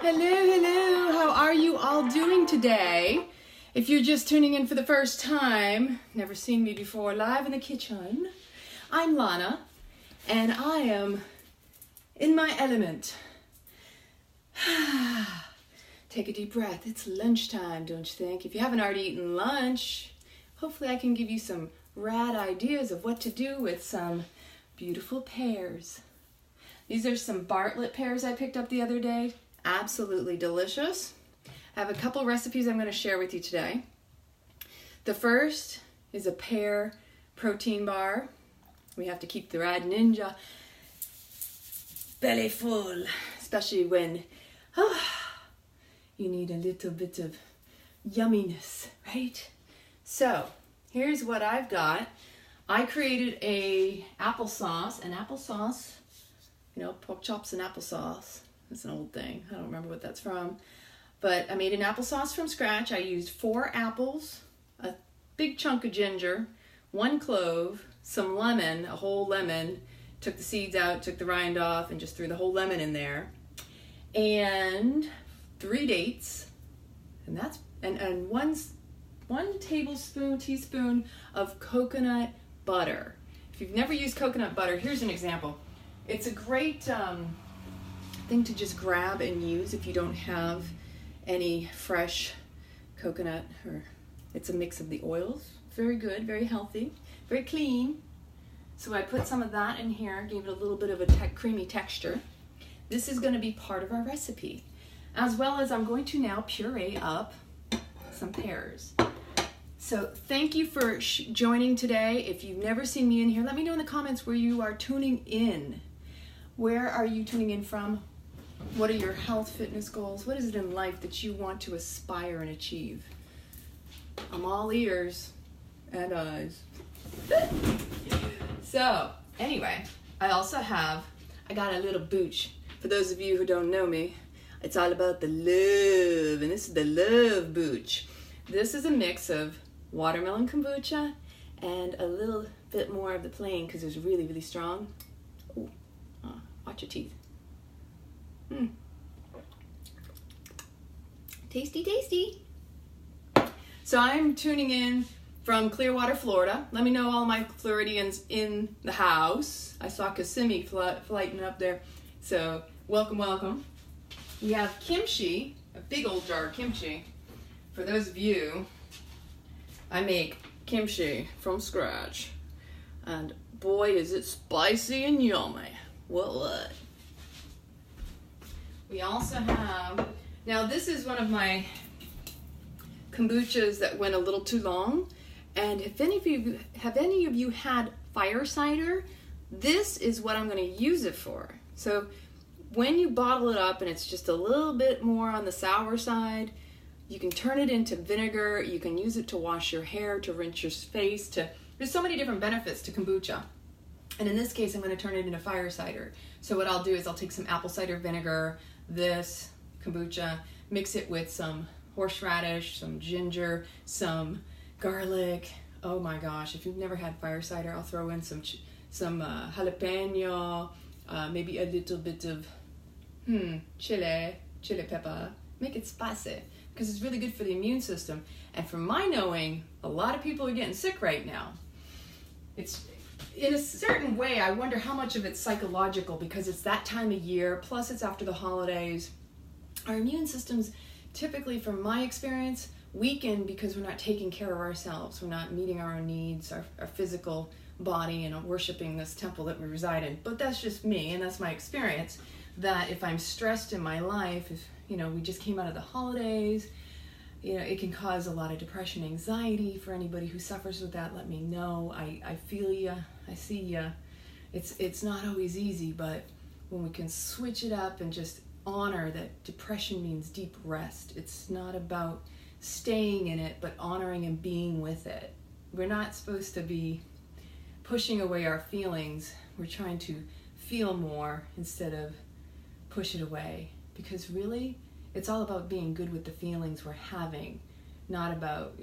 Hello, hello. How are you all doing today? If you're just tuning in for the first time, never seen me before live in the kitchen, I'm Lana, and I am in my element. Take a deep breath. It's lunchtime, don't you think? If you haven't already eaten lunch, hopefully I can give you some rad ideas of what to do with some beautiful pears. These are some Bartlett pears I picked up the other day. Absolutely delicious. I have a couple recipes I'm going to share with you today. The first is a pear protein bar. We have to keep the Rad Ninja belly full, especially when you need a little bit of yumminess, right? So here's what I've got. I created an applesauce, pork chops and applesauce. That's an old thing. I don't remember what that's from. But I made an applesauce from scratch. I used 4 apples, a big chunk of ginger, 1 clove, some lemon, a whole lemon, took the seeds out, took the rind off, and just threw the whole lemon in there. And 3 dates, and one teaspoon of coconut butter. If you've never used coconut butter, here's an example. It's a great thing to just grab and use if you don't have any fresh coconut, or it's a mix of the oils. Very good, very healthy, very clean. So I put some of that in here, gave it a little bit of a creamy texture. This is going to be part of our recipe, as well as I'm going to now puree up some pears. So thank you for joining today. If you've never seen me in here, let me know in the comments where you are tuning in. Where are you tuning in from? What are your health, fitness goals? What is it in life that you want to aspire and achieve? I'm all ears and eyes. So, anyway, I got a little booch. For those of you who don't know me, it's all about the love, and this is the love booch. This is a mix of watermelon kombucha and a little bit more of the plain because it's really, really strong. Ooh, watch your teeth. Tasty, tasty. So I'm tuning in from Clearwater, Florida. Let me know all my Floridians in the house. I saw Kissimmee flighting up there. So welcome, welcome. We have kimchi, a big old jar of kimchi. For those of you, I make kimchi from scratch. And boy, is it spicy and yummy. What? We also have, now this is one of my kombuchas that went a little too long. And if any of you had fire cider, this is what I'm going to use it for. So when you bottle it up and it's just a little bit more on the sour side, you can turn it into vinegar. You can use it to wash your hair, to rinse your face. There's so many different benefits to kombucha. And in this case, I'm going to turn it into fire cider. So what I'll do is I'll take some apple cider vinegar, this kombucha, mix it with some horseradish, some ginger, some garlic. Oh my gosh, if you've never had fire cider, I'll throw in some jalapeno, maybe a little bit of chili pepper. Make it spicy because it's really good for the immune system. And from my knowing, a lot of people are getting sick right now. It's in a certain way, I wonder how much of it's psychological because it's that time of year, plus it's after the holidays. Our immune systems typically, from my experience, weaken because we're not taking care of ourselves. We're not meeting our own needs, our physical body, and worshiping this temple that we reside in. But that's just me, and that's my experience, that if I'm stressed in my life, if we just came out of the holidays, it can cause a lot of depression, anxiety. For anybody who suffers with that, let me know. I feel ya, I see ya. It's not always easy, but when we can switch it up and just honor that depression means deep rest. It's not about staying in it, but honoring and being with it. We're not supposed to be pushing away our feelings. We're trying to feel more instead of push it away. Because really, it's all about being good with the feelings we're having, not about,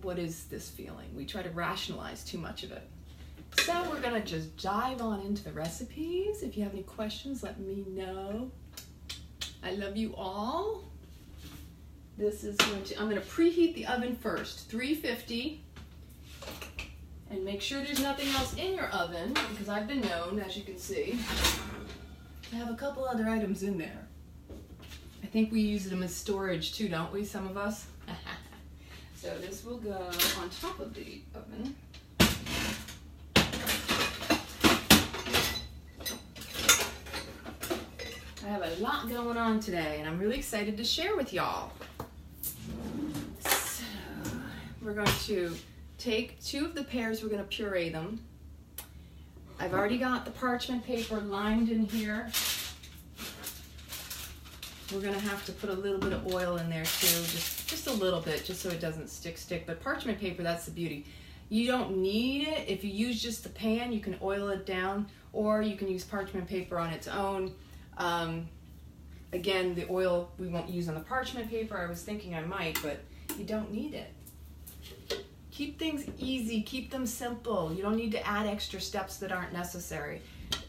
what is this feeling? We try to rationalize too much of it. So we're gonna just dive on into the recipes. If you have any questions, let me know. I love you all. This is I'm going to preheat the oven first, 350. And make sure there's nothing else in your oven, because I've been known, as you can see, to have a couple other items in there. I think we use them as storage too, don't we, some of us? So this will go on top of the oven. I have a lot going on today, and I'm really excited to share with y'all. So we're going to take 2 of the pears, we're going to puree them. I've already got the parchment paper lined in here. We're going to have to put a little bit of oil in there too, just a little bit, just so it doesn't stick. But parchment paper, that's the beauty. You don't need it. If you use just the pan, you can oil it down, or you can use parchment paper on its own. Again, the oil we won't use on the parchment paper. I was thinking I might, but you don't need it. Keep things easy, keep them simple. You don't need to add extra steps that aren't necessary.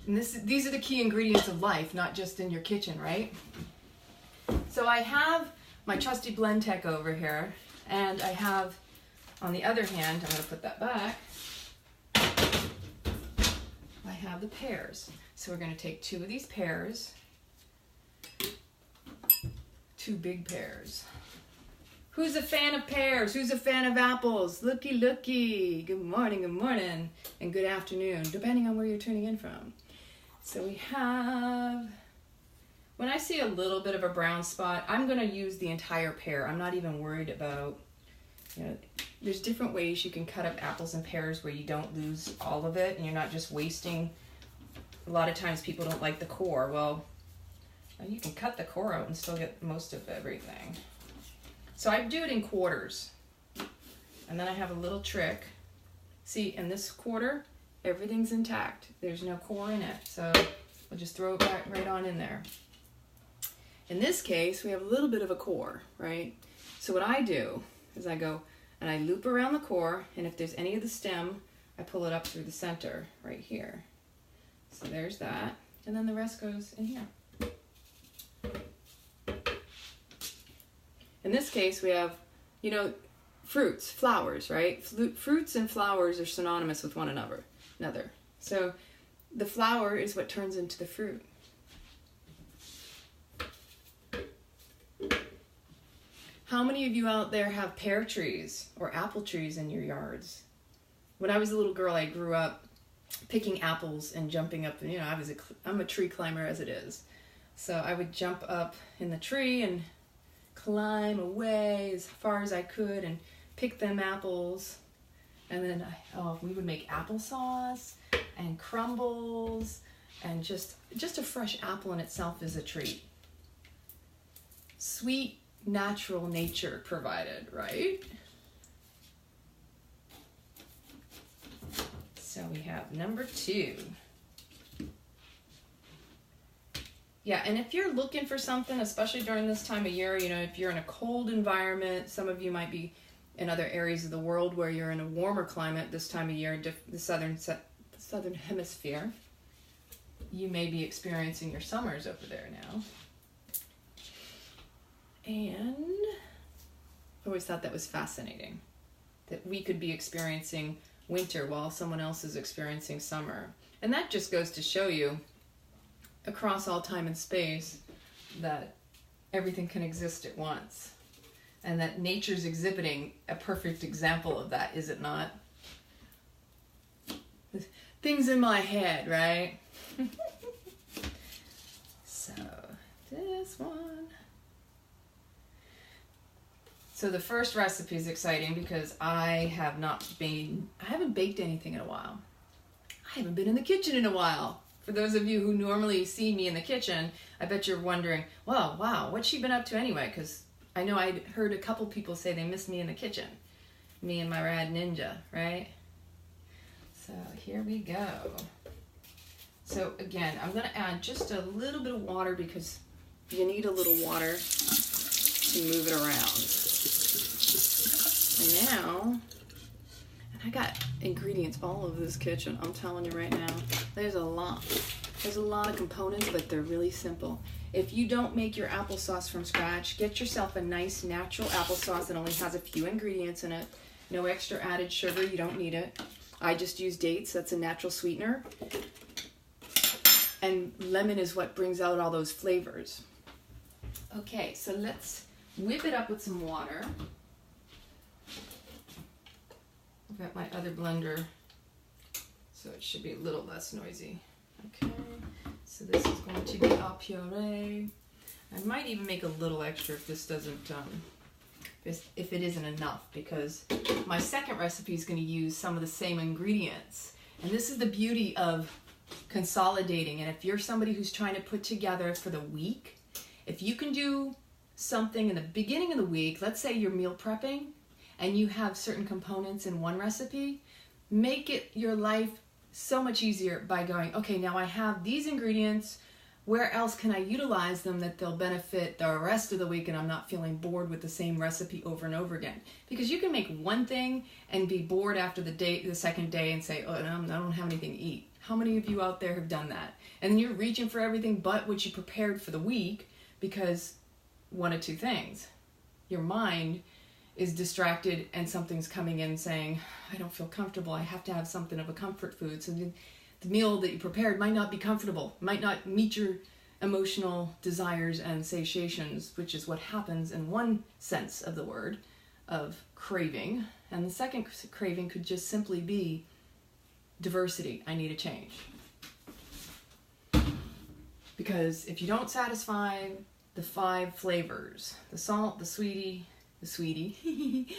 And these are the key ingredients of life, not just in your kitchen, right? So I have my trusty RawThentic over here, and I have, on the other hand, I'm going to put that back, I have the pears. So we're going to take 2 of these pears, 2 big pears. Who's a fan of pears? Who's a fan of apples? Looky, looky. Good morning, and good afternoon, depending on where you're tuning in from. So we have, when I see a little bit of a brown spot, I'm going to use the entire pear. I'm not even worried about, there's different ways you can cut up apples and pears where you don't lose all of it, and you're not just wasting. A lot of times people don't like the core. Well, you can cut the core out and still get most of everything. So I do it in quarters, and then I have a little trick. See, in this quarter, everything's intact. There's no core in it, so we'll just throw it right on in there. In this case, we have a little bit of a core, right? So what I do is I go and I loop around the core, and if there's any of the stem, I pull it up through the center right here. So there's that, and then the rest goes in here. In this case, we have, fruits, flowers, right? Fruits and flowers are synonymous with one another. So the flower is what turns into the fruit. How many of you out there have pear trees or apple trees in your yards? When I was a little girl, I grew up picking apples and jumping up. I'm a tree climber as it is. So I would jump up in the tree and climb away as far as I could and pick them apples. And then we would make applesauce and crumbles, and just a fresh apple in itself is a treat. Sweet, natural nature provided, right? So we have number 2. Yeah, and if you're looking for something, especially during this time of year, if you're in a cold environment, some of you might be in other areas of the world where you're in a warmer climate this time of year, the southern hemisphere, you may be experiencing your summers over there now. And I always thought that was fascinating, that we could be experiencing winter while someone else is experiencing summer. And that just goes to show you, across all time and space, that everything can exist at once, and that nature's exhibiting a perfect example of that, is it not? Things in my head, right? So this one. So the first recipe is exciting because I haven't baked anything in a while. I haven't been in the kitchen in a while. For those of you who normally see me in the kitchen, I bet you're wondering, well, wow, what's she been up to anyway? Because I know I heard a couple people say they missed me in the kitchen. Me and my rad ninja, right? So here we go. So again, I'm going to add just a little bit of water because you need a little water to move it around. And now, I got ingredients all over this kitchen, I'm telling you right now. There's a lot of components, but they're really simple. If you don't make your applesauce from scratch, get yourself a nice natural applesauce that only has a few ingredients in it. No extra added sugar, you don't need it. I just use dates, that's a natural sweetener. And lemon is what brings out all those flavors. Okay, so let's whip it up with some water. I've got my other blender, so it should be a little less noisy. Okay, so this is going to be our puree. I might even make a little extra if this doesn't, if it isn't enough, because my second recipe is going to use some of the same ingredients. And this is the beauty of consolidating. And if you're somebody who's trying to put together for the week, if you can do something in the beginning of the week, let's say you're meal prepping and you have certain components in one recipe, make it your life so much easier by going, okay, now I have these ingredients, where else can I utilize them that they'll benefit the rest of the week and I'm not feeling bored with the same recipe over and over again? Because you can make one thing and be bored after the second day and say, oh, I don't have anything to eat. How many of you out there have done that? And then you're reaching for everything but what you prepared for the week, because one of two things. Your mind is distracted and something's coming in saying, I don't feel comfortable, I have to have something of a comfort food. So the meal that you prepared might not be comfortable, might not meet your emotional desires and satiations, which is what happens in one sense of the word, of craving. And the second craving could just simply be diversity. I need a change. Because if you don't satisfy the 5 flavors, the salt, the sweetie,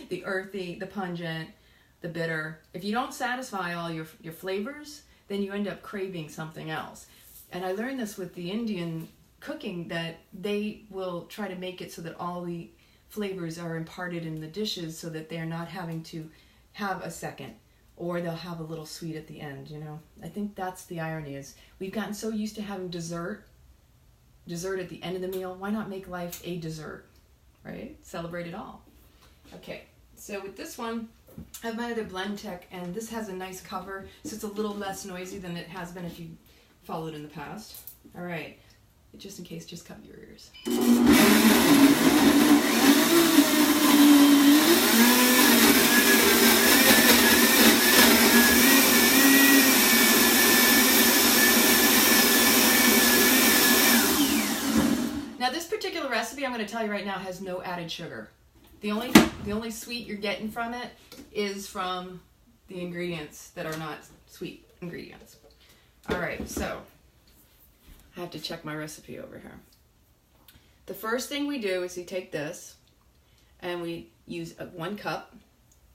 the earthy, the pungent, the bitter, if you don't satisfy all your flavors, then you end up craving something else. And I learned this with the Indian cooking, that they will try to make it so that all the flavors are imparted in the dishes so that they're not having to have a second, or they'll have a little sweet at the end, you know. I think that's the irony, is we've gotten so used to having dessert at the end of the meal. Why not make life a dessert, right? Celebrate it all. Okay, so with this one, I have my other RawThentic, and this has a nice cover, so it's a little less noisy than it has been if you followed in the past. All right, just in case, just cover your ears. Now this particular recipe, I'm going to tell you right now, has no added sugar. The only sweet you're getting from it is from the ingredients that are not sweet ingredients. All right, so I have to check my recipe over here. The first thing we do is we take this and we use 1 cup,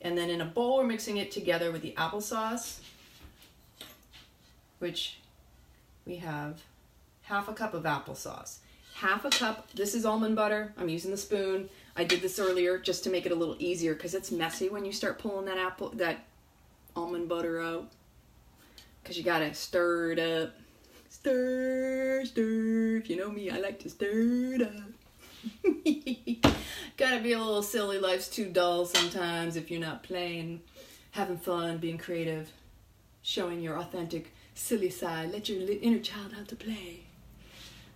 and then in a bowl we're mixing it together with the applesauce, which we have 1/2 cup of applesauce. 1/2 cup, this is almond butter. I'm using the spoon. I did this earlier just to make it a little easier, because it's messy when you start pulling that almond butter out, because you gotta stir it up. Stir. If you know me, I like to stir it up. Gotta be a little silly. Life's too dull sometimes if you're not playing, having fun, being creative, showing your authentic silly side. Let your inner child out to play.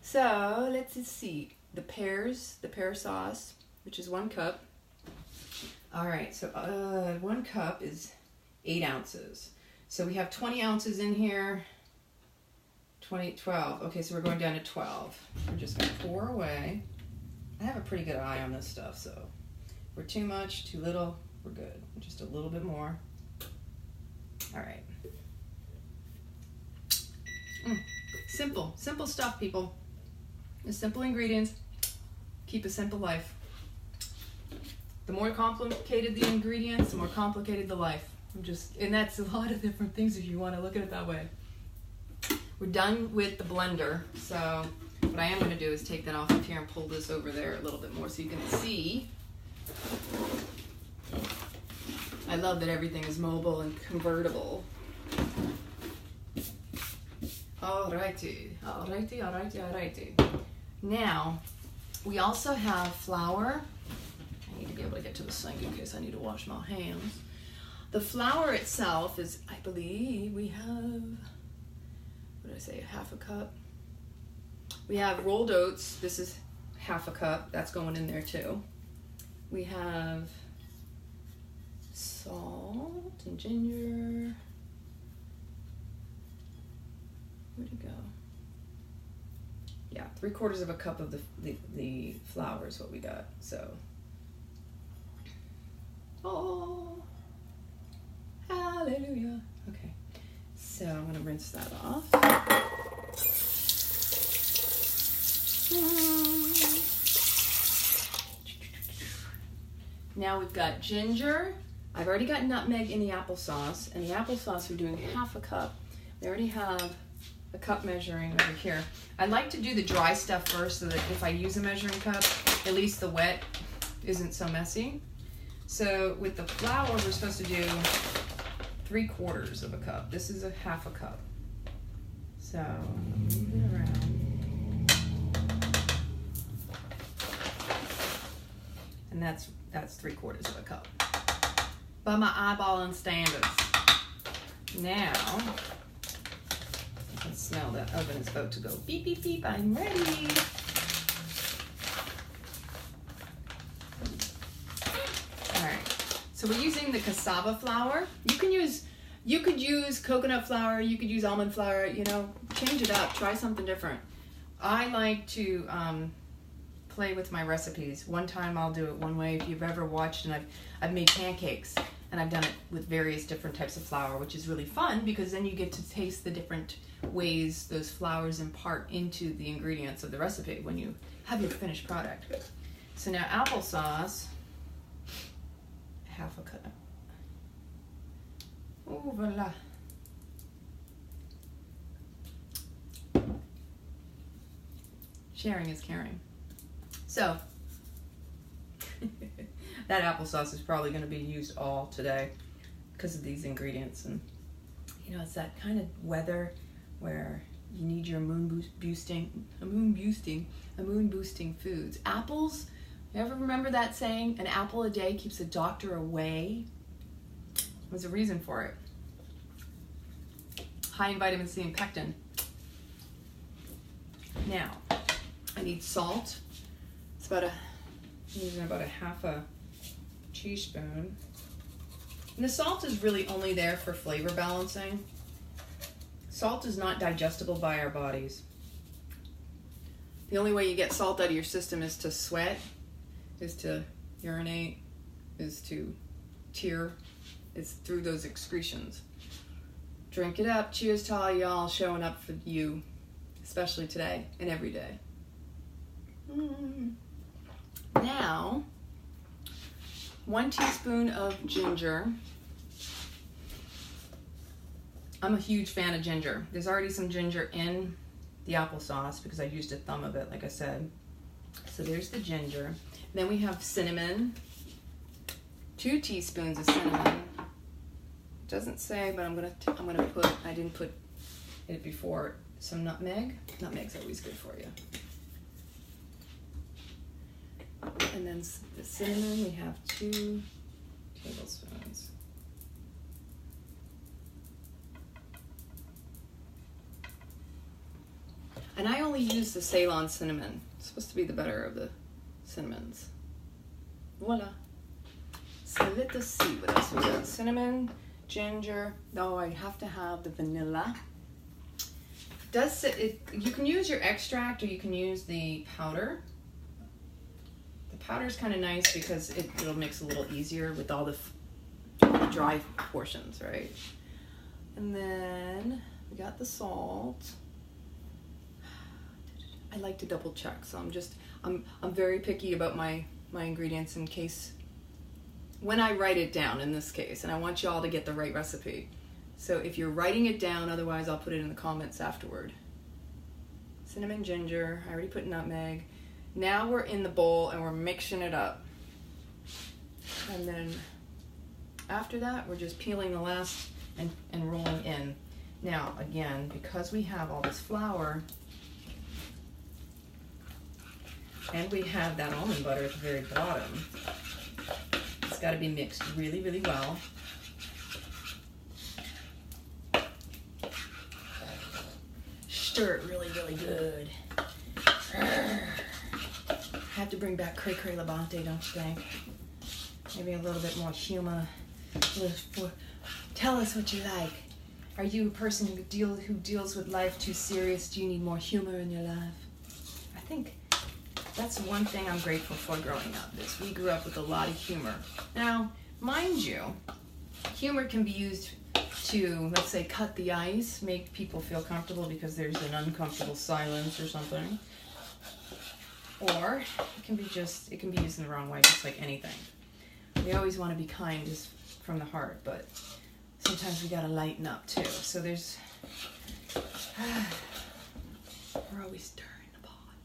So let's just see. The pear sauce, which is 1 cup. All right, so 1 cup is 8 ounces. So we have 20 ounces in here. 12. Okay, so we're going down to 12. We're just going to pour away. I have a pretty good eye on this stuff, so if we're too much, too little, we're good. Just a little bit more. All right. Simple stuff, people. The simple ingredients keep a simple life. The more complicated the ingredients, the more complicated the life. And that's a lot of different things if you want to look at it that way. We're done with the blender, so what I am going to do is take that off of here and pull this over there a little bit more so you can see. I love that everything is mobile and convertible. Alrighty. Now, we also have flour. I need to be able to get to the sink in case I need to wash my hands. The flour itself is, I believe we have, what did I say, 1/2 cup? We have rolled oats. This is half a cup. That's going in there too. We have salt and ginger. Where'd it go? Yeah, 3/4 of a cup of the flour is what we got. So, oh, hallelujah. Okay, so I'm gonna rinse that off. Now we've got ginger. I've already got nutmeg in the applesauce, and the applesauce we're doing half a cup. We already have a cup measuring over here. I like to do the dry stuff first so that if I use a measuring cup, at least the wet isn't so messy. So with the flour, we're supposed to do 3/4 of a cup. This is a half a cup. So move it around. And that's 3/4 of a cup. By my eyeballing standards. Now, I can smell that oven is about to go beep, beep, beep. I'm ready. All right, so we're using the cassava flour. You could use coconut flour, you could use almond flour, you know, change it up, try something different. I like to play with my recipes. One time I'll do it one way. If you've ever watched, and I've made pancakes, and I've done it with various different types of flour, which is really fun because then you get to taste the different ways those flours impart into the ingredients of the recipe when you have your finished product. So now applesauce, half a cup. Oh, voila. Sharing is caring. So, that applesauce is probably going to be used all today because of these ingredients. And, you know, it's that kind of weather where you need your immune boosting foods. Apples, you ever remember that saying, an apple a day keeps the doctor away? There's a reason for it. High in vitamin C and pectin. Now, I need salt. It's I'm using about a half a teaspoon. And the salt is really only there for flavor balancing. Salt is not digestible by our bodies. The only way you get salt out of your system is to sweat, is to urinate, is to tear. It's through those excretions. Drink it up. Cheers to all y'all showing up for you, especially today and every day. Now, 1 teaspoon of ginger. I'm a huge fan of ginger. There's already some ginger in the applesauce because I used a thumb of it, like I said. So there's the ginger. Then we have cinnamon. 2 teaspoons of cinnamon. It doesn't say, but I'm gonna put. I didn't put it before. Some nutmeg. Nutmeg's always good for you. And then the cinnamon, we have 2 tablespoons. And I only use the Ceylon cinnamon. It's supposed to be the better of the cinnamons. Voila. So let us see what else we got. Cinnamon, ginger. Oh, I have to have the vanilla. You can use your extract or you can use the powder. Powder is kind of nice because it'll mix a little easier with all the dry portions, right? And then we got the salt. I like to double check, so I'm very picky about my ingredients in case when I write it down in this case, and I want y'all to get the right recipe. So if you're writing it down, otherwise I'll put it in the comments afterward. Cinnamon, ginger. I already put nutmeg. Now we're in the bowl and we're mixing it up. And then after that, we're just peeling the last and rolling in. Now, again, because we have all this flour and we have that almond butter at the very bottom, it's got to be mixed really, really well. Stir it really, really good. Have to bring back Cray Cray Labonte, don't you think? Maybe a little bit more humor. Tell us what you like. Are you a person who deals with life too serious? Do you need more humor in your life? I think that's one thing I'm grateful for growing up, is we grew up with a lot of humor. Now, mind you, humor can be used to, let's say, cut the ice, make people feel comfortable because there's an uncomfortable silence or something. Or it can be used in the wrong way, just like anything. We always want to be kind just from the heart, but sometimes we gotta lighten up too. So there's, we're always stirring the pot.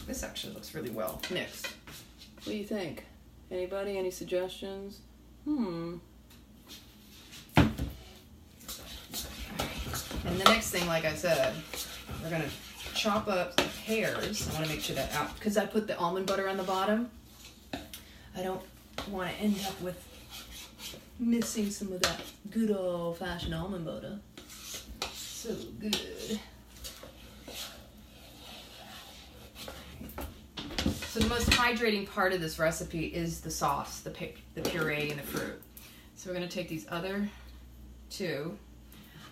This actually looks really well mixed. What do you think? Anybody? Any suggestions? And the next thing, like I said, we're gonna chop up the pears. I want to make sure that out, because I put the almond butter on the bottom. I don't want to end up with missing some of that good old-fashioned almond butter. So good. So the most hydrating part of this recipe is the sauce, the puree and the fruit. So we're going to take these other two.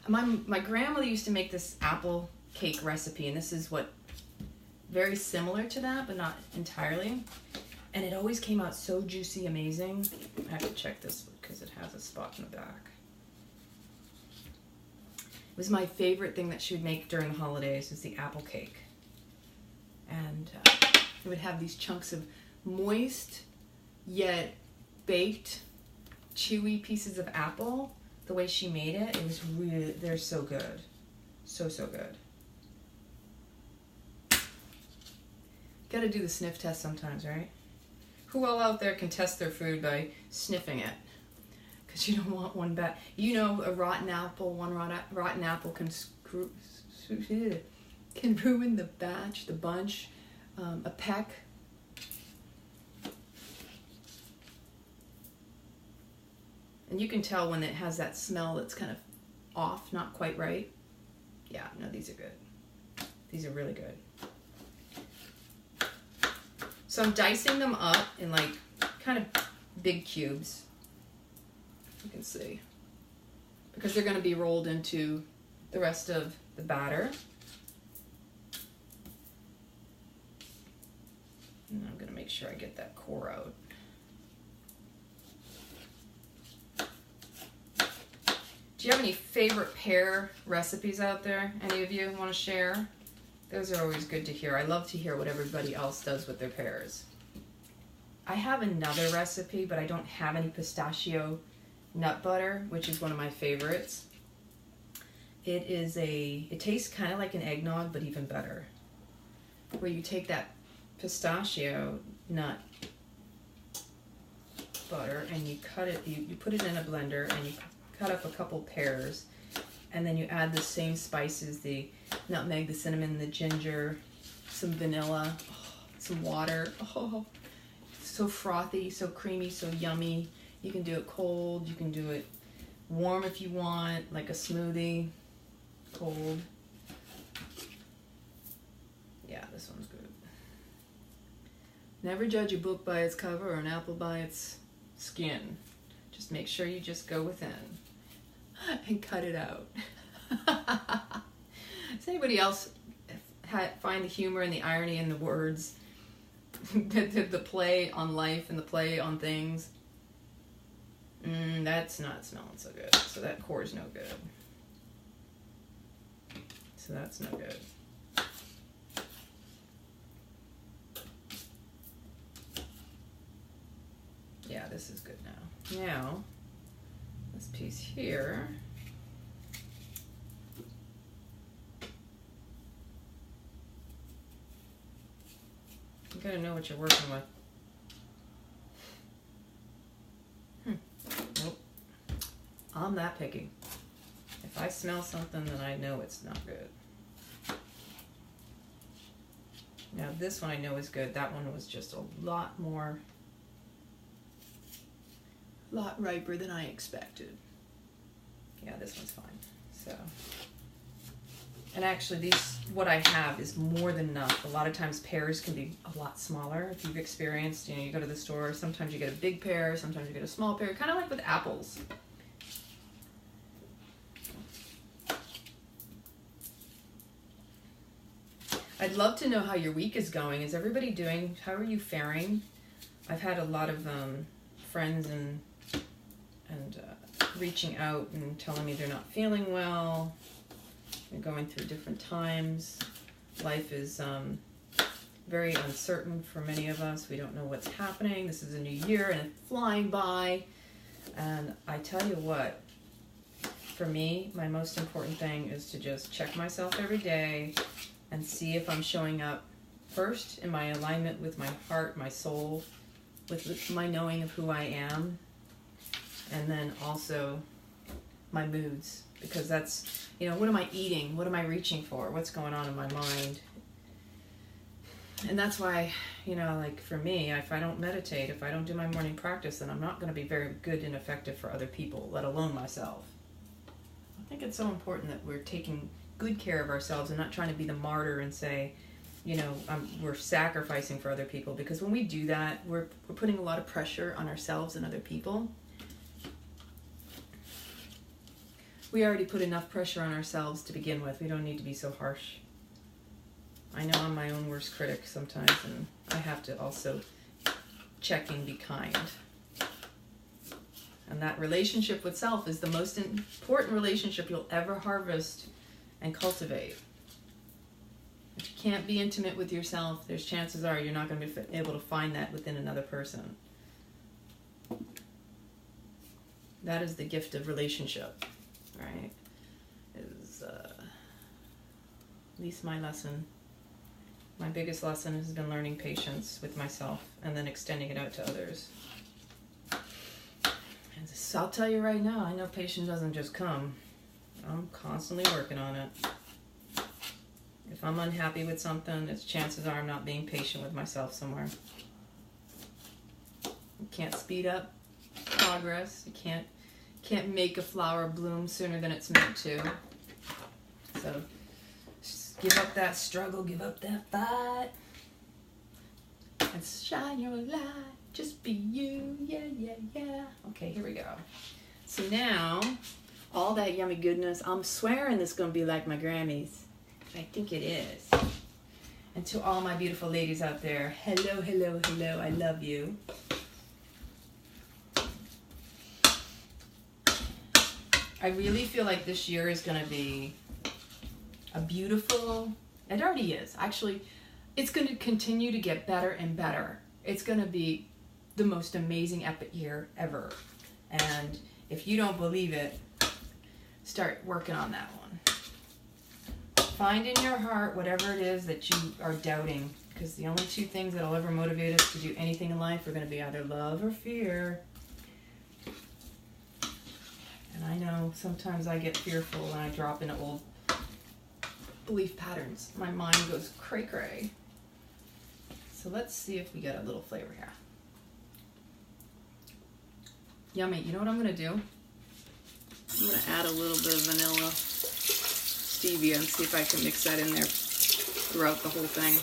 My grandmother used to make this apple cake recipe, and this is very similar to that, but not entirely. And it always came out so juicy, amazing. I have to check this because it has a spot in the back. It was my favorite thing that she would make during the holidays, was the apple cake. And it would have these chunks of moist, yet baked, chewy pieces of apple. The way she made it, it was really, they're so good. So good. Gotta do the sniff test sometimes, right? Who all out there can test their food by sniffing it? Because you don't want one bad. You know, a rotten apple, one rotten apple can ruin the batch, the bunch, a peck. And you can tell when it has that smell that's kind of off, not quite right. Yeah, no, these are good. These are really good. So I'm dicing them up in like kind of big cubes. You can see. Because they're going to be rolled into the rest of the batter. And I'm going to make sure I get that core out. Do you have any favorite pear recipes out there? Any of you want to share? Those are always good to hear. I love to hear what everybody else does with their pears. I have another recipe, but I don't have any pistachio nut butter, which is one of my favorites. It tastes kind of like an eggnog, but even better. Where you take that pistachio nut butter and you cut it, you put it in a blender and you cut up a couple pears, and then you add the same spices, the nutmeg, the cinnamon, the ginger, some vanilla, some water. Oh, so frothy, so creamy, so yummy. You can do it cold, you can do it warm if you want, like a smoothie, cold. Yeah, this one's good. Never judge a book by its cover or an apple by its skin. Just make sure you just go within and cut it out. Does anybody else find the humor and the irony in the words? the play on life and the play on things? That's not smelling so good. So that core is no good. So that's no good. Yeah, this is good now. Now, this piece here. You gotta know what you're working with. Nope. I'm that picky. If I smell something, then I know it's not good. Now this one I know is good. That one was just a lot riper than I expected. Yeah, this one's fine. So And actually, what I have is more than enough. A lot of times pears can be a lot smaller. If you've experienced, you know, you go to the store, sometimes you get a big pear, sometimes you get a small pear, kind of like with apples. I'd love to know how your week is going. Is everybody doing, how are you faring? I've had a lot of friends and reaching out and telling me they're not feeling well. They're going through different times. Life is very uncertain for many of us. We don't know what's happening. This is a new year and it's flying by. And I tell you what, for me, my most important thing is to just check myself every day and see if I'm showing up first in my alignment with my heart, my soul, with my knowing of who I am, and then also my moods, because that's, you know, what am I eating? What am I reaching for? What's going on in my mind? And that's why, you know, like for me, if I don't meditate, if I don't do my morning practice, then I'm not going to be very good and effective for other people, let alone myself. I think it's so important that we're taking good care of ourselves and not trying to be the martyr and say, you know, we're sacrificing for other people, because when we do that, we're putting a lot of pressure on ourselves and other people. We already put enough pressure on ourselves to begin with. We don't need to be so harsh. I know I'm my own worst critic sometimes, and I have to also check and be kind. And that relationship with self is the most important relationship you'll ever harvest and cultivate. If you can't be intimate with yourself, there's chances are you're not going to be able to find that within another person. That is the gift of relationship, right? Is at least my lesson. My biggest lesson has been learning patience with myself and then extending it out to others. And so I'll tell you right now, I know patience doesn't just come. I'm constantly working on it. If I'm unhappy with something, it's chances are I'm not being patient with myself somewhere. You can't speed up progress. You can't make a flower bloom sooner than it's meant to. So just give up that struggle, give up that fight, and shine your light. Just be you, yeah, yeah, yeah. Okay, here we go. So now, all that yummy goodness, I'm swearing this is going to be like my Grammys. I think it is. And to all my beautiful ladies out there, hello, hello, hello, I love you. I really feel like this year is going to be a beautiful, it already is. Actually, it's going to continue to get better and better. It's going to be the most amazing epic year ever. And if you don't believe it, start working on that one. Find in your heart whatever it is that you are doubting, because the only two things that will ever motivate us to do anything in life are going to be either love or fear. And I know sometimes I get fearful when I drop into old belief patterns. My mind goes cray-cray. So let's see if we get a little flavor here. Yummy. You know what I'm going to do? I'm going to add a little bit of vanilla stevia and see if I can mix that in there throughout the whole thing.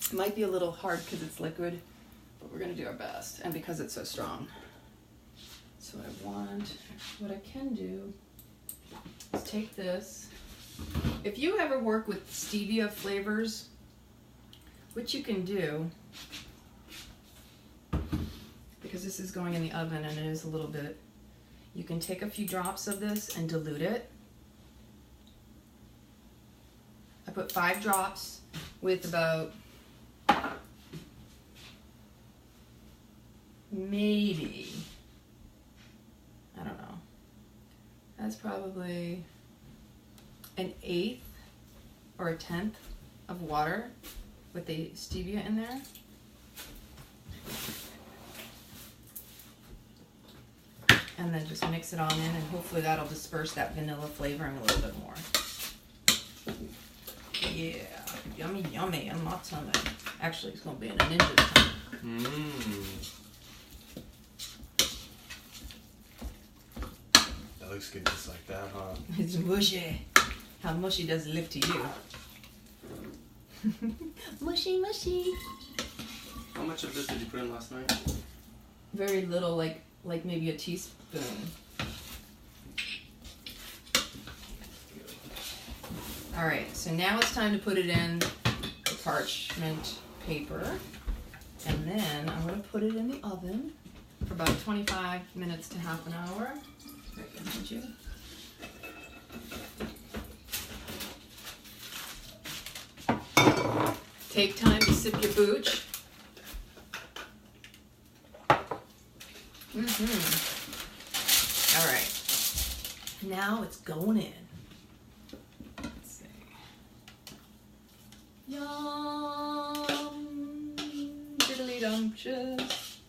It might be a little hard because it's liquid, but we're going to do our best, and because it's so strong. So what I can do is take this. If you ever work with stevia flavors, what you can do, because this is going in the oven and it is a little bit, you can take a few drops of this and dilute it. I put 5 drops with about maybe, I don't know, that's probably an 1/8 or a 1/10 of water with the stevia in there. And then just mix it all in, and hopefully that'll disperse that vanilla flavoring a little bit more. Yeah, yummy, yummy. I'm not telling you. Actually, it's going to be in a ninja's tongue. That looks good just like that, huh? It's mushy. How how mushy does it look to you? Mushy, mushy. How much of this did you put in last night? Very little, like maybe a teaspoon. All right, so now it's time to put it in the parchment paper, and then I'm going to put it in the oven for about 25 minutes to half an hour. Very good, would you? Take time to sip your booch. All right, now it's going in. Let's see. Yum, diddly dumptious.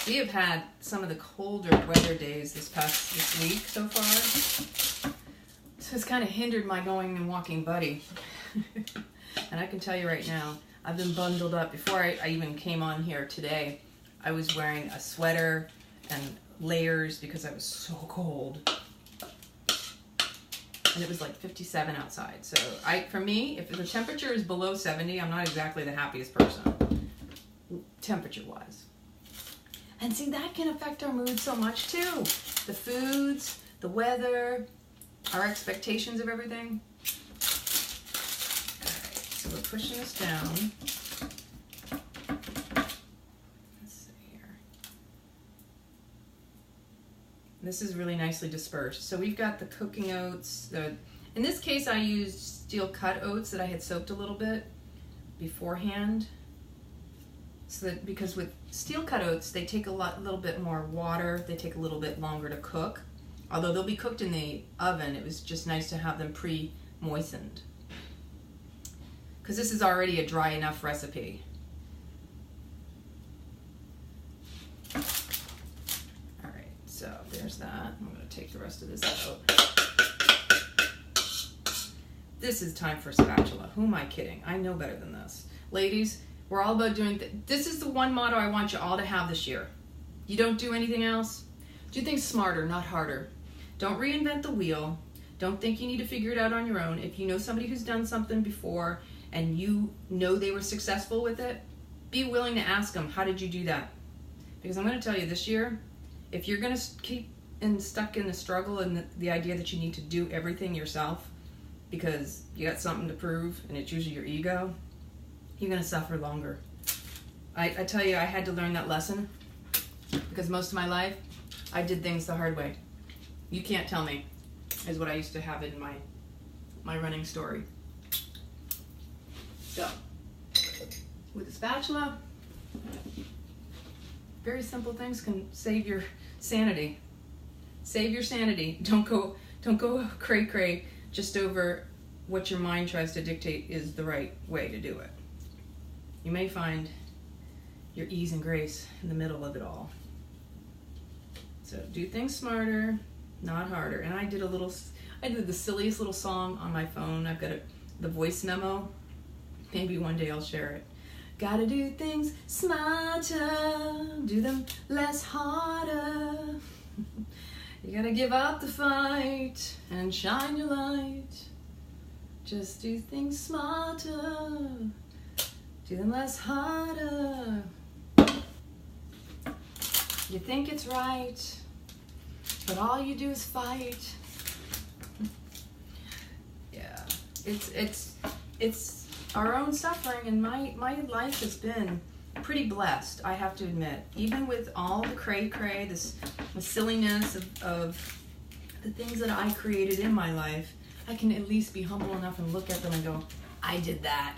We have had some of the colder weather days this week so far. So it's kind of hindered my going and walking buddy. And I can tell you right now, I've been bundled up. Before I even came on here today, I was wearing a sweater and layers because I was so cold. And it was like 57 outside. So for me, if the temperature is below 70, I'm not exactly the happiest person, temperature-wise. And see, that can affect our mood so much too. The foods, the weather, our expectations of everything. So we're pushing this down. Let's see here. This is really nicely dispersed. So we've got the cooking oats. In this case, I used steel cut oats that I had soaked a little bit beforehand. So that, because with steel cut oats, they take a little bit more water. They take a little bit longer to cook. Although they'll be cooked in the oven, it was just nice to have them pre-moistened. Because this is already a dry enough recipe. Alright, so there's that. I'm going to take the rest of this out. This is time for a spatula. Who am I kidding? I know better than this. Ladies, we're all about doing this is the one motto I want you all to have this year. You don't do anything else. Do things smarter, not harder. Don't reinvent the wheel. Don't think you need to figure it out on your own. If you know somebody who's done something before and you know they were successful with it, be willing to ask them, how did you do that? Because I'm going to tell you this year, if you're going to keep stuck in the struggle and the idea that you need to do everything yourself because you got something to prove and it's usually your ego, you're going to suffer longer. I tell you, I had to learn that lesson because most of my life, I did things the hard way. You can't tell me, is what I used to have in my running story. So, with a spatula, very simple things can save your sanity. Save your sanity. Don't go cray-cray just over what your mind tries to dictate is the right way to do it. You may find your ease and grace in the middle of it all. So do things smarter, not harder. And I did the silliest little song on my phone. I've got the voice memo. Maybe one day I'll share it. Gotta do things smarter, do them less harder. You gotta give up the fight and shine your light. Just do things smarter, do them less harder. You think it's right, but all you do is fight. Yeah, it's our own suffering, and my life has been pretty blessed, I have to admit. Even with all the cray-cray, the silliness of the things that I created in my life, I can at least be humble enough and look at them and go, I did that.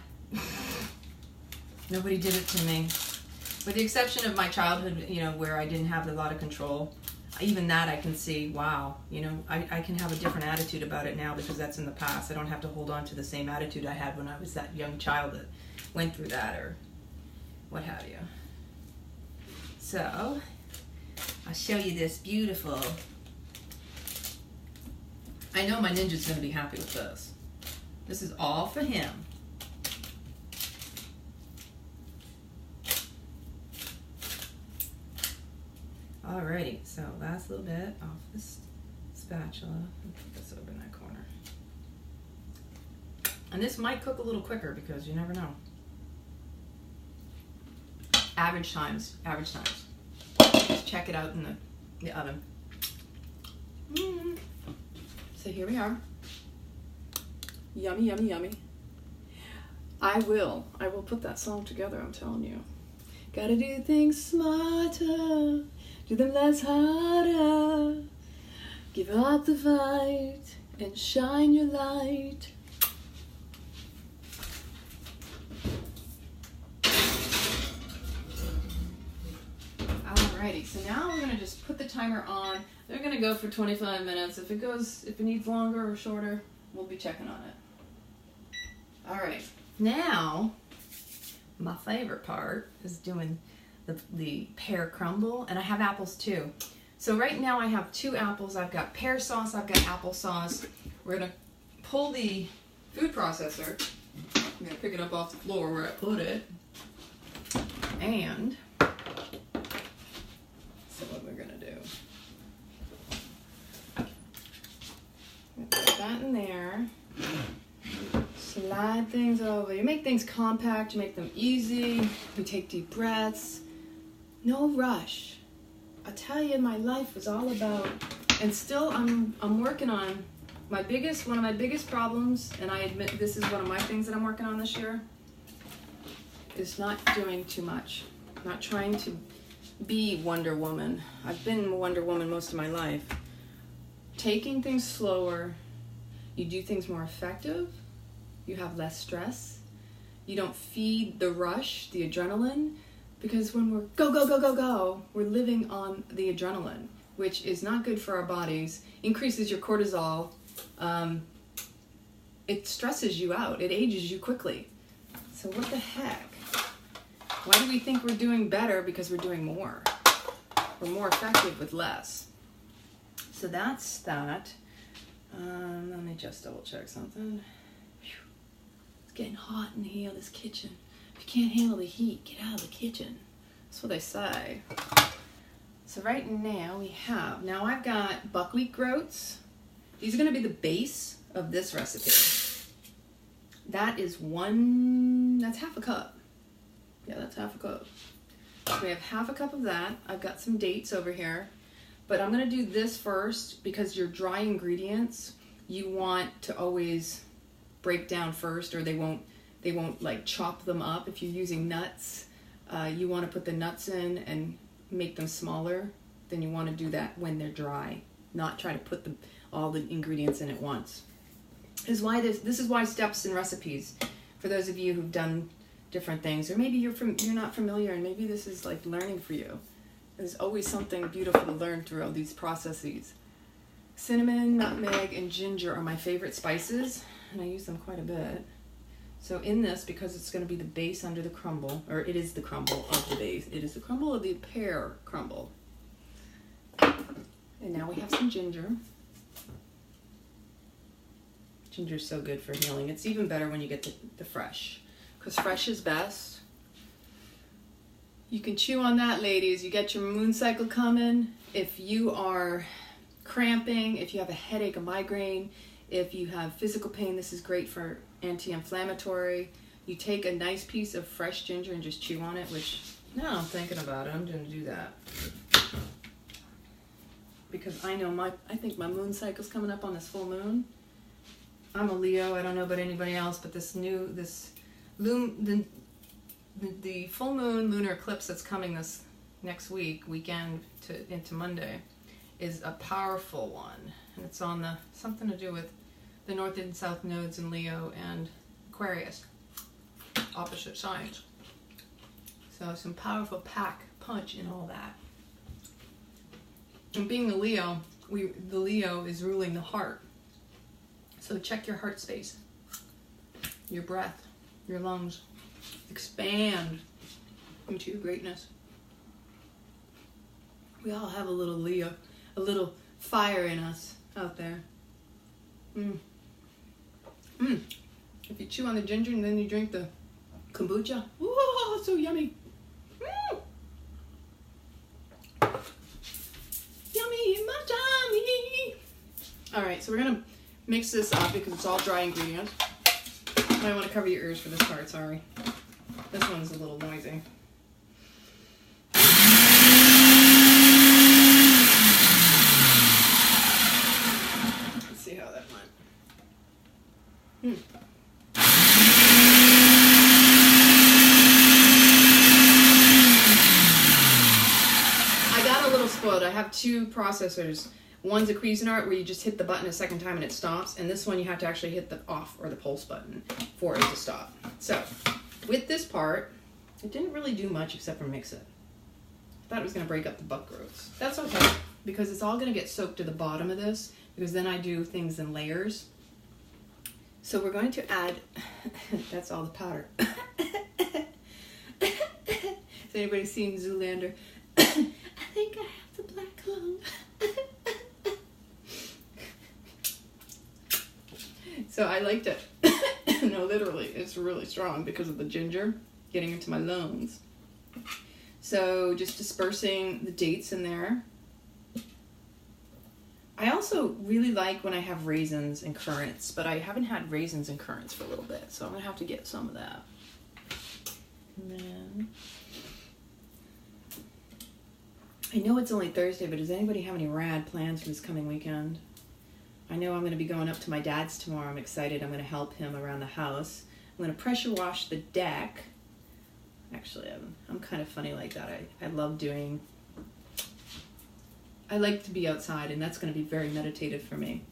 Nobody did it to me. With the exception of my childhood, where I didn't have a lot of control, even that I can see, wow, I can have a different attitude about it now because that's in the past. I don't have to hold on to the same attitude I had when I was that young child that went through that or what have you. So, I'll show you this beautiful. I know my ninja's going to be happy with this. This is all for him. Alrighty, so last little bit off this spatula. Put this over in that corner. And this might cook a little quicker because you never know. Average times. Just check it out in the oven. So here we are. Yummy, yummy, yummy. I will put that song together, I'm telling you. Gotta do things smarter, do them less harder. Give up the fight and shine your light. Alrighty, so now we're gonna just put the timer on. They're gonna go for 25 minutes. If it needs longer or shorter, we'll be checking on it. Alright, now my favorite part is doing the pear crumble, and I have apples too. So right now I have 2 apples. I've got pear sauce, I've got applesauce. We're gonna pull the food processor. I'm gonna pick it up off the floor where I put it. And so what we're gonna do, put that in there. Slide things over. You make things compact, you make them easy. You take deep breaths. No rush. I tell you, my life was all about, and still I'm working on one of my biggest problems, and I admit this is one of my things that I'm working on this year, is not doing too much. Not trying to be Wonder Woman. I've been Wonder Woman most of my life. Taking things slower, you do things more effective, you have less stress, you don't feed the rush, the adrenaline, because when we're go, we're living on the adrenaline, which is not good for our bodies, increases your cortisol, it stresses you out, it ages you quickly. So what the heck? Why do we think we're doing better? Because we're doing more. We're more effective with less. So that's that. Let me just double check something. Whew. It's getting hot in here, this kitchen. If you can't handle the heat, get out of the kitchen. That's what they say. So right now I've got buckwheat groats. These are gonna be the base of this recipe. That's half a cup. Yeah, that's half a cup. So we have half a cup of that. I've got some dates over here. But I'm gonna do this first because your dry ingredients, you want to always break down first, or they won't like chop them up. If you're using nuts, you want to put the nuts in and make them smaller. Then you want to do that when they're dry, not try to put all the ingredients in at once. This is why steps in recipes, for those of you who've done different things, or maybe you're not familiar, and maybe this is like learning for you. There's always something beautiful to learn through all these processes. Cinnamon, nutmeg, and ginger are my favorite spices, and I use them quite a bit. So in this, because it's going to be the base under the crumble, or it is the crumble of the base. It is the crumble of the pear crumble. And now we have some ginger. Ginger's so good for healing. It's even better when you get the fresh, because fresh is best. You can chew on that, ladies. You get your moon cycle coming. If you are cramping, if you have a headache, a migraine, if you have physical pain, this is great for anti-inflammatory. You take a nice piece of fresh ginger and just chew on it, which now I'm thinking about it, I'm going to do that. Because I think my moon cycle's coming up on this full moon. I'm a Leo, I don't know about anybody else, but the full moon lunar eclipse that's coming this next weekend into Monday, is a powerful one. And it's on something to do with the north and south nodes in Leo and Aquarius, opposite signs. So some powerful punch in all that. And being the Leo is ruling the heart. So check your heart space, your breath, your lungs. Expand into your greatness. We all have a little Leo, a little fire in us out there. If you chew on the ginger and then you drink the kombucha, ooh, so yummy. All right, so we're gonna mix this up because it's all dry ingredients. I might want to cover your ears for this part, sorry. This one's a little noisy. Let's see how that went. I got a little spoiled. I have two processors. One's a Cuisinart where you just hit the button a second time and it stops, and this one you have to actually hit the off or the pulse button for it to stop. So, with this part, it didn't really do much except for mix it. I thought it was going to break up the buck growths. That's okay, because it's all going to get soaked to the bottom of this, because then I do things in layers. So we're going to add, that's all the powder. Has anybody seen Zoolander? I think I have the black lung. So I liked it. No, literally, it's really strong because of the ginger getting into my lungs. So just dispersing the dates in there. I also really like when I have raisins and currants, but I haven't had raisins and currants for a little bit, so I'm gonna have to get some of that. And then I know it's only Thursday, but does anybody have any rad plans for this coming weekend? I know I'm going to be going up to my dad's tomorrow. I'm excited. I'm going to help him around the house. I'm going to pressure wash the deck. Actually, I'm kind of funny like that. I love doing... I like to be outside, and that's going to be very meditative for me.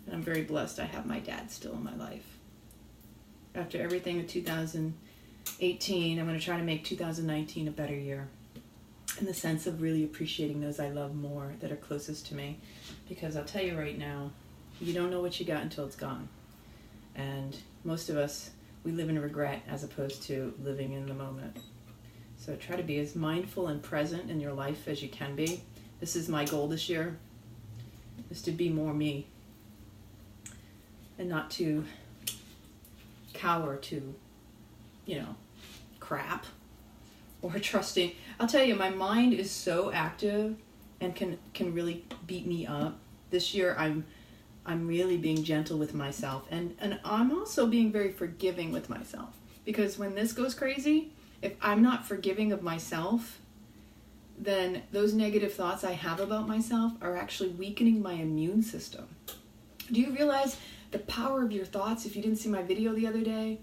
And I'm very blessed I have my dad still in my life. After everything in 2018, I'm going to try to make 2019 a better year. In the sense of really appreciating those I love more that are closest to me. Because I'll tell you right now, you don't know what you got until it's gone. And most of us, we live in regret as opposed to living in the moment. So try to be as mindful and present in your life as you can be. This is my goal this year, is to be more me. And not to cower to, crap. Or trusting. I'll tell you, my mind is so active and can really beat me up. This year I'm really being gentle with myself, and I'm also being very forgiving with myself, because when this goes crazy, if I'm not forgiving of myself, then those negative thoughts I have about myself are actually weakening my immune system. Do you realize the power of your thoughts? If you didn't see my video the other day,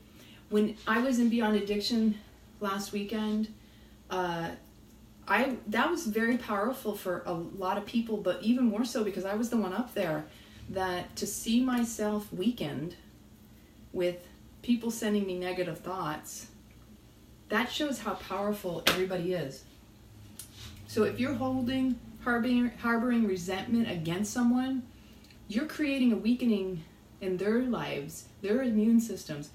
when I was in Beyond Addiction last weekend, that was very powerful for a lot of people, but even more so because I was the one up there, that to see myself weakened with people sending me negative thoughts, that shows how powerful everybody is. So if you're harboring resentment against someone, you're creating a weakening in their lives, their immune systems.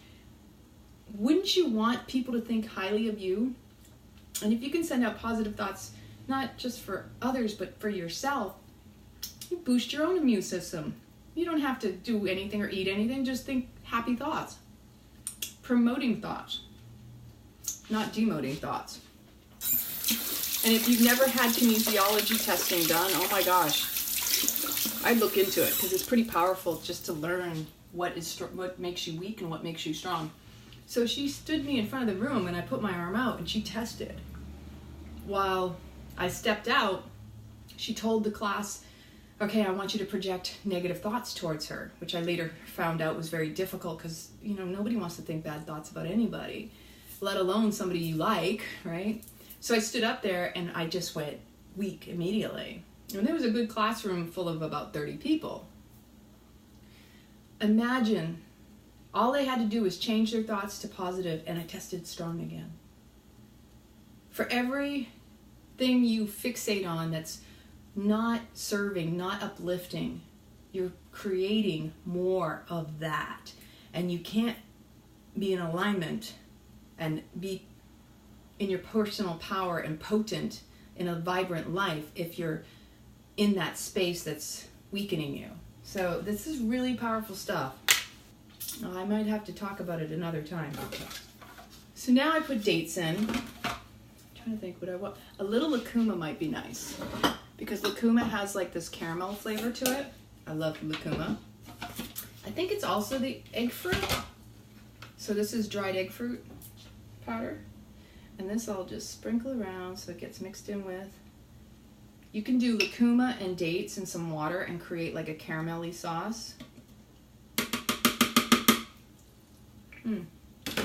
Wouldn't you want people to think highly of you? And if you can send out positive thoughts, not just for others, but for yourself, you boost your own immune system. You don't have to do anything or eat anything, just think happy thoughts. Promoting thoughts, not demoting thoughts. And if you've never had kinesiology testing done, oh my gosh, I'd look into it, because it's pretty powerful just to learn what makes you weak and what makes you strong. So she stood me in front of the room and I put my arm out and she tested. While I stepped out, she told the class, okay, I want you to project negative thoughts towards her, which I later found out was very difficult because, nobody wants to think bad thoughts about anybody, let alone somebody you like, right? So I stood up there and I just went weak immediately. And there was a good classroom full of about 30 people. Imagine all they had to do was change their thoughts to positive, and I tested strong again. For everything you fixate on that's not serving, not uplifting, you're creating more of that. And you can't be in alignment and be in your personal power and potent in a vibrant life if you're in that space that's weakening you. So this is really powerful stuff. I might have to talk about it another time. So now I put dates in. I'm trying to think what I want. A little lucuma might be nice. because lucuma has like this caramel flavor to it. I love lucuma. I think it's also the egg fruit. So this is dried egg fruit powder. And this I'll just sprinkle around so it gets mixed in with. You can do lucuma and dates and some water and create like a caramelly sauce.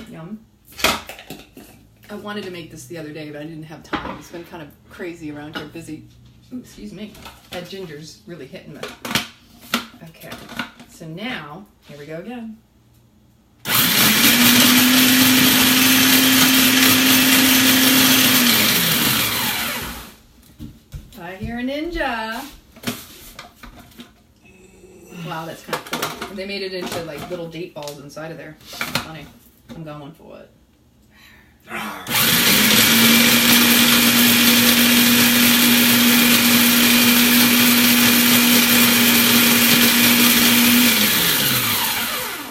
Yum. I wanted to make this the other day, but I didn't have time. It's been kind of crazy around here, busy. Ooh, excuse me. That ginger's really hitting me. Okay, so now, here we go again. I hear a ninja. Wow, that's kind of cool. They made it into like little date balls inside of there. Funny. I'm going for it.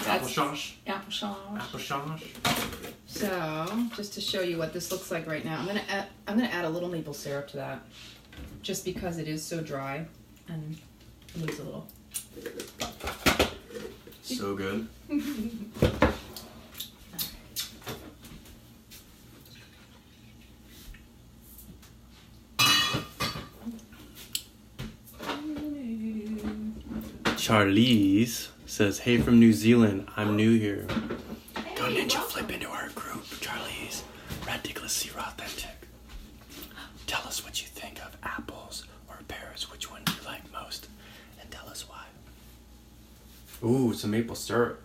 Applesauce. Applesauce. Applesauce. So, just to show you what this looks like right now, I'm gonna add a little maple syrup to that, just because it is so dry and it needs a little. So good. Charlize says, "Hey from New Zealand, I'm new here. Hey, Go ninja welcome. flip into our group, Charlize. RADiculously RawThentic. Tell us what you think of apples or pears. Which one do you like most? And tell us why." Ooh, some maple syrup.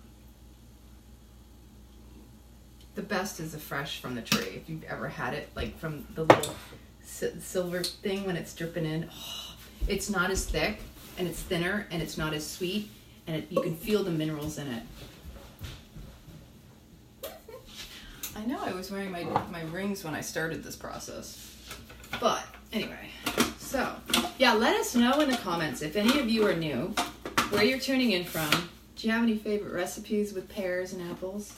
The best is the fresh from the tree. If you've ever had it, like from the little silver thing when it's dripping in. Oh, it's not as thick, and it's thinner, and it's not as sweet, and you can feel the minerals in it. I know I was wearing my rings when I started this process. But anyway, so yeah, let us know in the comments if any of you are new, where you're tuning in from. Do you have any favorite recipes with pears and apples?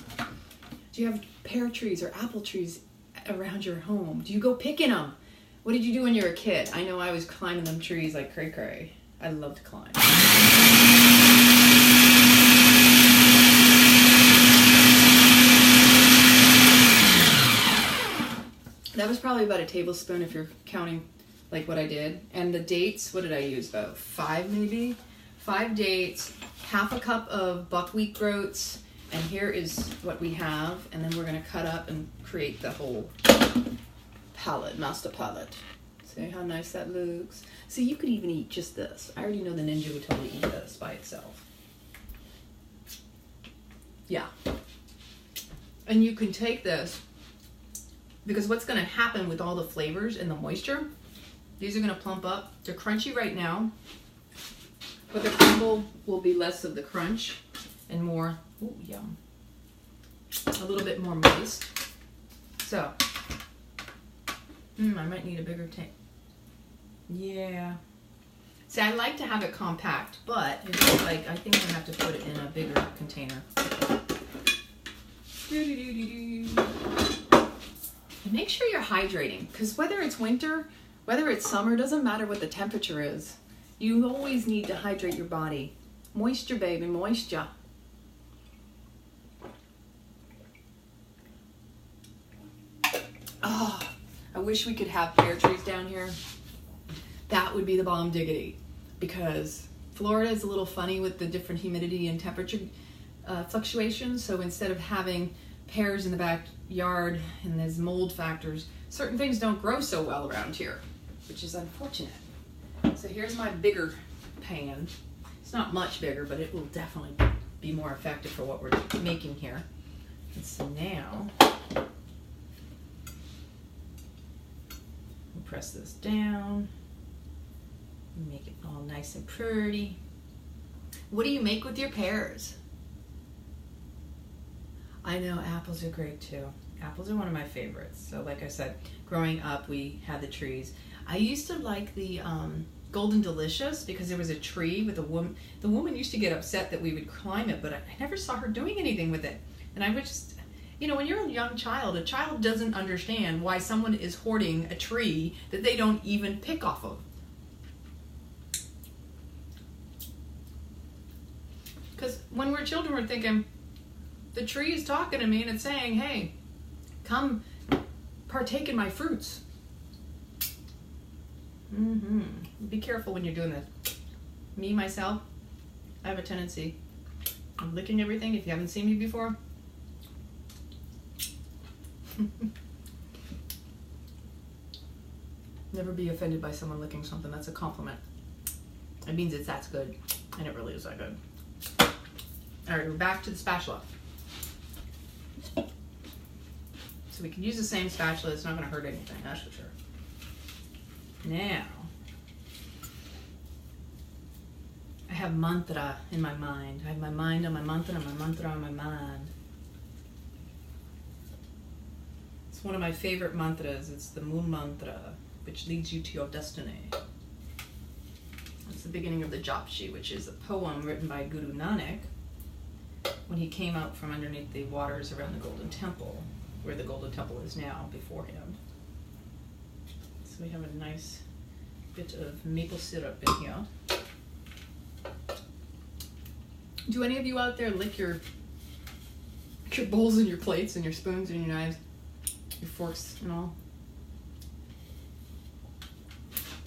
Do you have pear trees or apple trees around your home? Do you go picking them? What did you do when you were a kid? I know I was climbing them trees like cray-cray. I love to climb. That was probably about a tablespoon if you're counting like what I did. And the dates, what did I use? About 5 maybe? 5 dates, half a cup of buckwheat groats, and here is what we have. And then we're gonna cut up and create the whole palette, master palette. See how nice that looks? See, you could even eat just this. I already know the ninja would totally eat this by itself. Yeah. And you can take this, because what's gonna happen with all the flavors and the moisture, these are gonna plump up. They're crunchy right now, but the crumble will be less of the crunch and more, ooh, yum, a little bit more moist. So, I might need a bigger tank. Yeah. See, I like to have it compact, but it's like, I think I'm gonna have to put it in a bigger container. And make sure you're hydrating, because whether it's winter, whether it's summer, doesn't matter what the temperature is. You always need to hydrate your body. Moisture, baby, moisture. Oh, I wish we could have pear trees down here. That would be the bomb diggity, because Florida is a little funny with the different humidity and temperature fluctuations. So instead of having pears in the backyard and there's mold factors, certain things don't grow so well around here, which is unfortunate. So here's my bigger pan. It's not much bigger, but it will definitely be more effective for what we're making here. And so now, we'll press this down. Make it all nice and pretty. What do you make with your pears? I know apples are great too. Apples are one of my favorites. So like I said, growing up we had the trees. I used to like the Golden Delicious because there was a tree with a woman. The woman used to get upset that we would climb it, but I never saw her doing anything with it. And I would just, you know, when you're a young child, a child doesn't understand why someone is hoarding a tree that they don't even pick off of. Because when we're children, we're thinking, the tree is talking to me and it's saying, hey, come partake in my fruits. Be careful when you're doing this. Me, myself, I have a tendency of licking everything if you haven't seen me before. Never be offended by someone licking something. That's a compliment. It means it's that good, and it really is that good. All right, we're back to the spatula. So we can use the same spatula. It's not going to hurt anything, that's for sure. Now, I have mantra in my mind. I have my mind on my mantra and my mantra on my mind. It's one of my favorite mantras. It's the moon mantra, which leads you to your destiny. It's the beginning of the Japji, which is a poem written by Guru Nanak when he came out from underneath the waters around the Golden Temple, where the Golden Temple is now beforehand. So we have a nice bit of maple syrup in here. Do any of you out there lick your bowls and your plates and your spoons and your knives, your forks and all?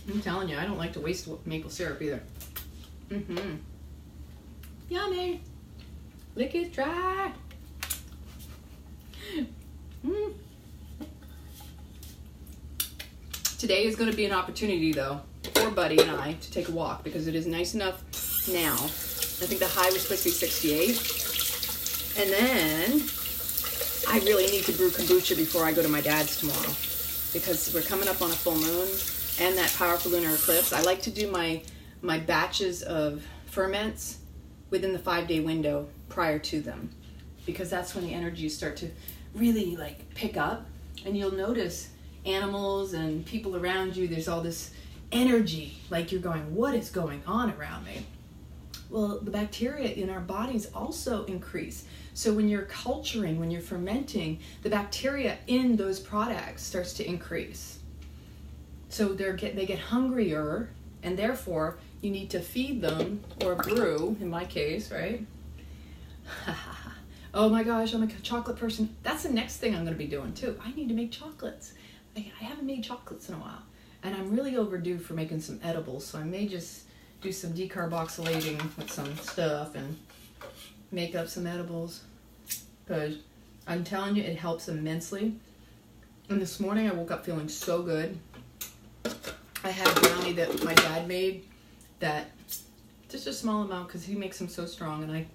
I'm telling you, I don't like to waste maple syrup either. Yummy. Lick it dry. Today is going to be an opportunity, though, for Buddy and I to take a walk because it is nice enough now. I think the high was supposed to be 68. And then I really need to brew kombucha before I go to my dad's tomorrow because we're coming up on a full moon and that powerful lunar eclipse. I like to do my batches of ferments within the 5-day window prior to them because that's when the energies start to really like pick up, and you'll notice animals and people around you, there's all this energy, like you're going, what is going on around me? Well, the bacteria in our bodies also increase. So when you're culturing, when you're fermenting, the bacteria in those products starts to increase. So they get hungrier, and therefore you need to feed them or brew, in my case, right? Oh my gosh, I'm a chocolate person. That's the next thing I'm going to be doing too. I need to make chocolates. I haven't made chocolates in a while, and I'm really overdue for making some edibles, so I may just do some decarboxylating with some stuff and make up some edibles, because I'm telling you, it helps immensely. And this morning I woke up feeling so good. I had a brownie that my dad made, that just a small amount because he makes them so strong, and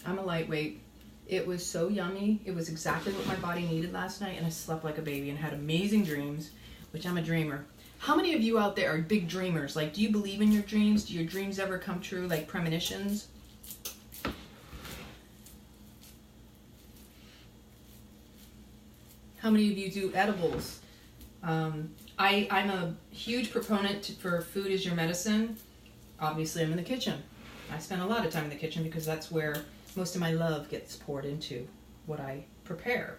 I'm a lightweight. It was so yummy. It was exactly what my body needed last night, and I slept like a baby and had amazing dreams, which I'm a dreamer. How many of you out there are big dreamers? Like, do you believe in your dreams? Do your dreams ever come true, like premonitions? How many of you do edibles? I'm a huge proponent for food as your medicine. Obviously, I'm in the kitchen. I spend a lot of time in the kitchen because that's where most of my love gets poured into what I prepare.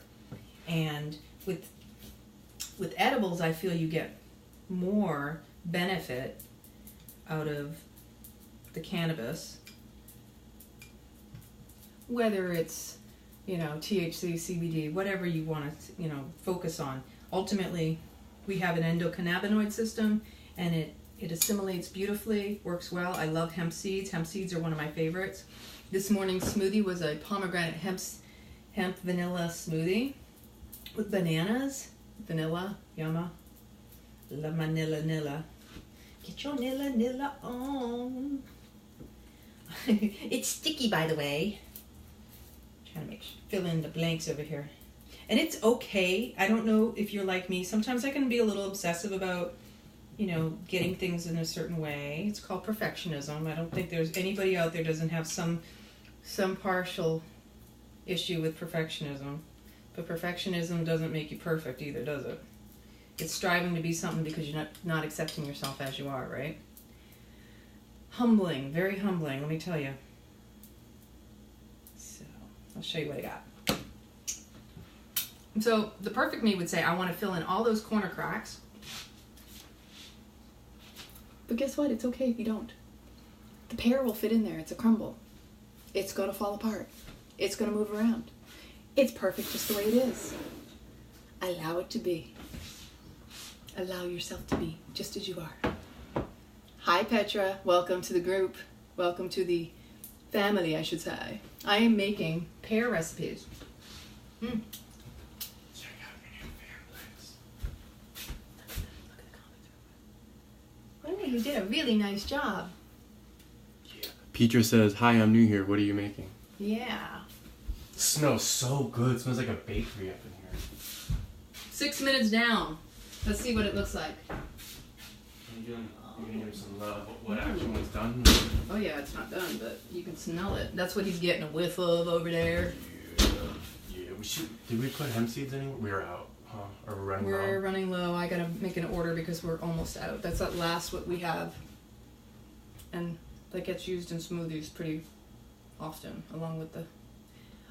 And with edibles, I feel you get more benefit out of the cannabis, whether it's, THC, CBD, whatever you want to, focus on. Ultimately, we have an endocannabinoid system, and it assimilates beautifully, works well. I love hemp seeds. Hemp seeds are one of my favorites. This morning's smoothie was a pomegranate hemp vanilla smoothie with bananas, vanilla, yumma. Love my nilla. Get your nilla on. It's sticky, by the way. Trying to fill in the blanks over here. And it's okay. I don't know if you're like me. Sometimes I can be a little obsessive about, getting things in a certain way. It's called perfectionism. I don't think there's anybody out there doesn't have some partial issue with perfectionism. But perfectionism doesn't make you perfect either, does it? It's striving to be something because you're not accepting yourself as you are, right? Humbling, very humbling, let me tell you. So, I'll show you what I got. So, the perfect me would say, I want to fill in all those corner cracks. But guess what? It's okay if you don't. The pear will fit in there. It's a crumble. it's going to fall apart. It's going to move around. It's perfect just the way it is. Allow it to be. Allow yourself to be just as you are. Hi Petra, welcome to the group. Welcome to the family, I should say. I am making pear recipes. Check out your new pear place. Oh, you did a really nice job. Yeah. Petra says, "Hi, I'm new here. What are you making?" Yeah. It smells so good. It smells like a bakery up in here. 6 minutes down. Let's see what it looks like. You're gonna give him some love. What actually was done? Oh yeah, it's not done, but you can smell it. That's what he's getting a whiff of over there. Yeah. We should. Did we put hemp seeds anywhere? We were out, huh? Or we're running low? We're running low. I gotta make an order because we're almost out. That's at last what we have. And that gets used in smoothies pretty often, along with the...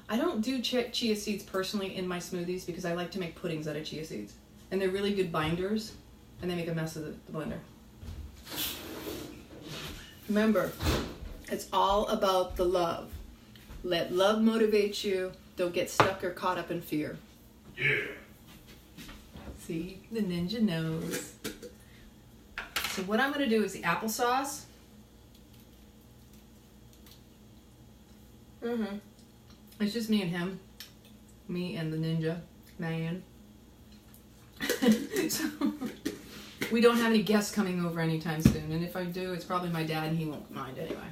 I don't do chia seeds personally in my smoothies because I like to make puddings out of chia seeds. And they're really good binders, and they make a mess of the blender. Remember, it's all about the love. Let love motivate you. Don't get stuck or caught up in fear. Yeah. See, the ninja knows. So what I'm going to do is the applesauce. It's just me and him. Me and the ninja man. So, we don't have any guests coming over anytime soon. And if I do, it's probably my dad and he won't mind anyway.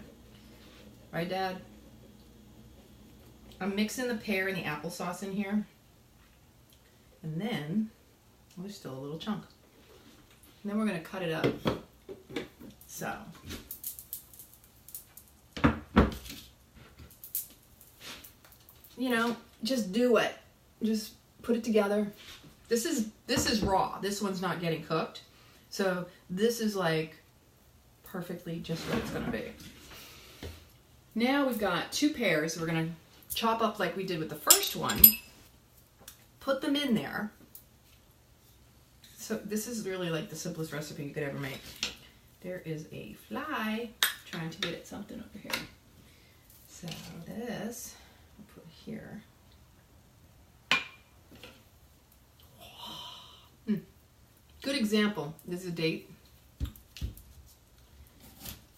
Right, Dad? I'm mixing the pear and the applesauce in here. And then, oh, there's still a little chunk. And then we're going to cut it up. So, you know, just do it. Just put it together. This is raw. This one's not getting cooked. So this is like perfectly just what it's going to be. Now we've got 2 pears. We're going to chop up like we did with the first one. Put them in there. So this is really like the simplest recipe you could ever make. There is a fly trying to get at something over here. So this, I'll put here. Good example. This is a date.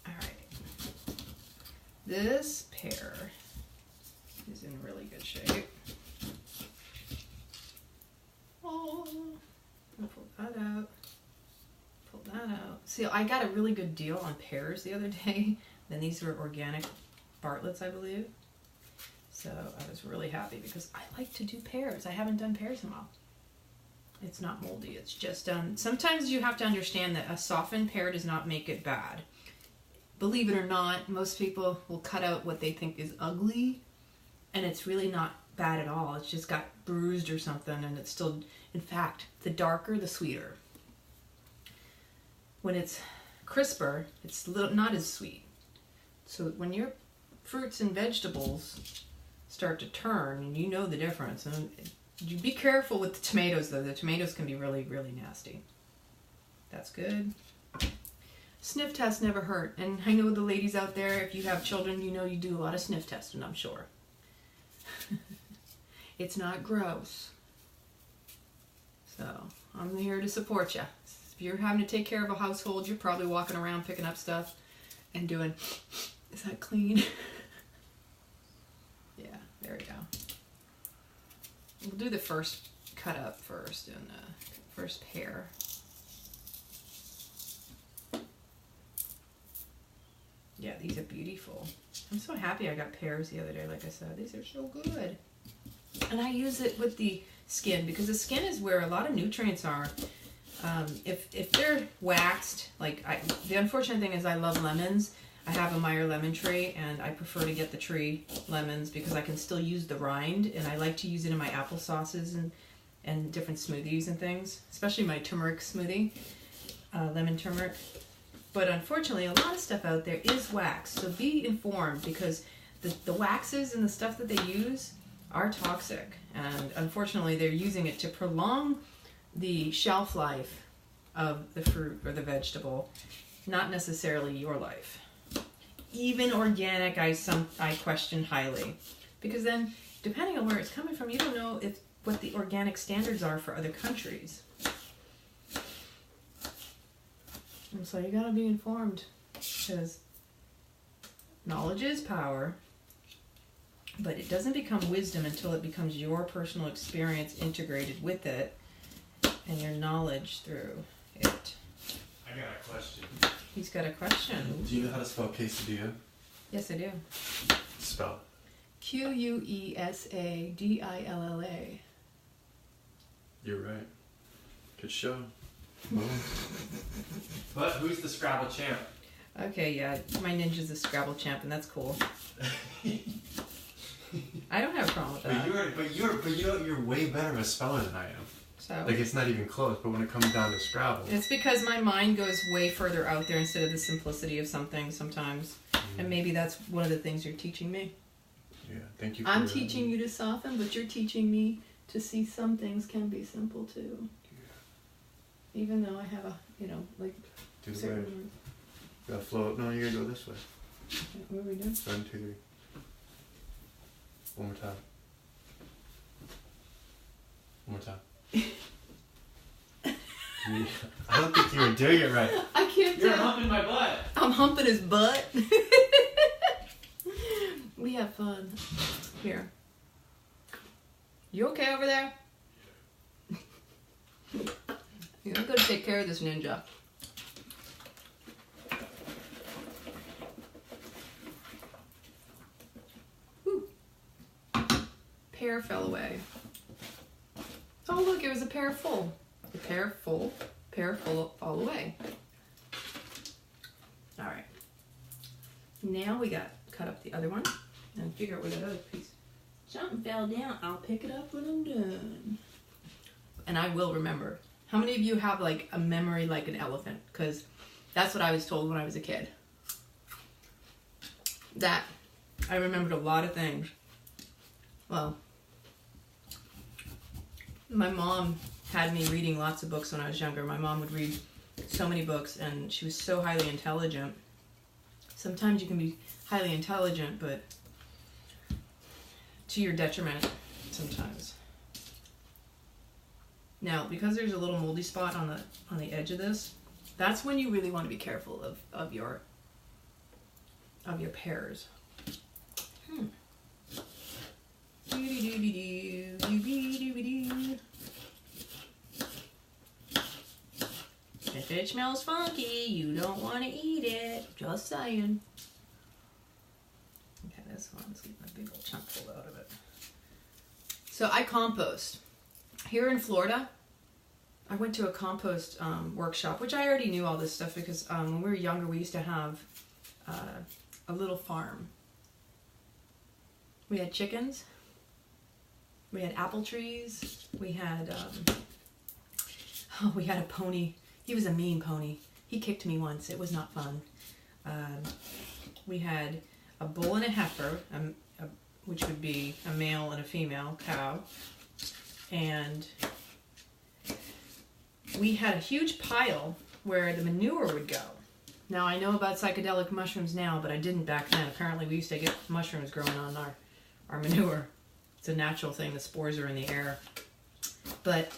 Alright. This pear is in really good shape. Oh, I'll pull that out. Pull that out. See, I got a really good deal on pears the other day. Then these were organic Bartlett's, I believe. So I was really happy because I like to do pears. I haven't done pears in a while. It's not moldy, it's just done. Sometimes you have to understand that a softened pear does not make it bad. Believe it or not, most people will cut out what they think is ugly, and it's really not bad at all. It's just got bruised or something, and it's still, in fact, the darker, the sweeter. When it's crisper, it's not as sweet. So when your fruits and vegetables start to turn, and you know the difference, and you be careful with the tomatoes, though. The tomatoes can be really, really nasty. That's good. Sniff tests never hurt. And I know the ladies out there, if you have children, you know you do a lot of sniff testing, I'm sure. It's not gross. So, I'm here to support you. If you're having to take care of a household, you're probably walking around picking up stuff and doing, is that clean? Yeah, there we go. We'll do the first cut up first, and first pear. Yeah, these are beautiful. I'm so happy I got pears the other day, like I said. These are so good. And I use it with the skin, because the skin is where a lot of nutrients are. If they're waxed, like the unfortunate thing is I love lemons. I have a Meyer lemon tree, and I prefer to get the tree lemons because I can still use the rind, and I like to use it in my apple sauces and different smoothies and things, especially my turmeric smoothie, lemon turmeric. But unfortunately, a lot of stuff out there is wax, so be informed, because the waxes and the stuff that they use are toxic, and unfortunately they're using it to prolong the shelf life of the fruit or the vegetable, not necessarily your life. even organic, I question highly, because then depending on where it's coming from, you don't know what the organic standards are for other countries. And so you gotta be informed, because knowledge is power, but it doesn't become wisdom until it becomes your personal experience integrated with it and your knowledge through it. I got a question. He's got a question. Do you know how to spell quesadilla? Yes, I do. Spell. Quesadilla. You're right. Good show. But who's the Scrabble champ? Okay, yeah, my ninja's a Scrabble champ, and that's cool. I don't have a problem with that. You're way better of a speller than I am. So, like, it's not even close, but when it comes down to Scrabble. It's because my mind goes way further out there instead of the simplicity of something sometimes. And maybe that's one of the things you're teaching me. Yeah, thank you. I'm teaching you to soften, but you're teaching me to see some things can be simple too. Yeah. Even though I have a, like... Do the wave. You gotta flow. No, you gotta go this way. Okay, what are we doing? 1, 2, 3. One more time. One more time. I don't think you were doing it right. I can't You're humping my butt. I'm humping his butt. We have fun. Here. You okay over there? I'm gonna take care of this ninja. Whew. Pear fell away. Oh look, it was a pear full. A pear full all the way. Alright. Now we got cut up the other one and figure out where that other piece. Something fell down. I'll pick it up when I'm done. And I will remember. How many of you have like a memory like an elephant? Because that's what I was told when I was a kid. That I remembered a lot of things. Well, my mom had me reading lots of books when I was younger. My mom would read so many books, and she was so highly intelligent. Sometimes you can be highly intelligent, but to your detriment sometimes. Now, because there's a little moldy spot on the edge of this, that's when you really want to be careful of your pears. If it smells funky, you don't want to eat it. Just saying. Okay, this one's getting a big old chunk pulled out of it. So I compost. Here in Florida, I went to a compost workshop, which I already knew all this stuff because when we were younger, we used to have a little farm. We had chickens. We had apple trees. We had we had a pony. He was a mean pony. He kicked me once. It was not fun. We had a bull and a heifer, which would be a male and a female cow. And we had a huge pile where the manure would go. Now, I know about psychedelic mushrooms now, but I didn't back then. Apparently, we used to get mushrooms growing on our manure. It's a natural thing. The spores are in the air. But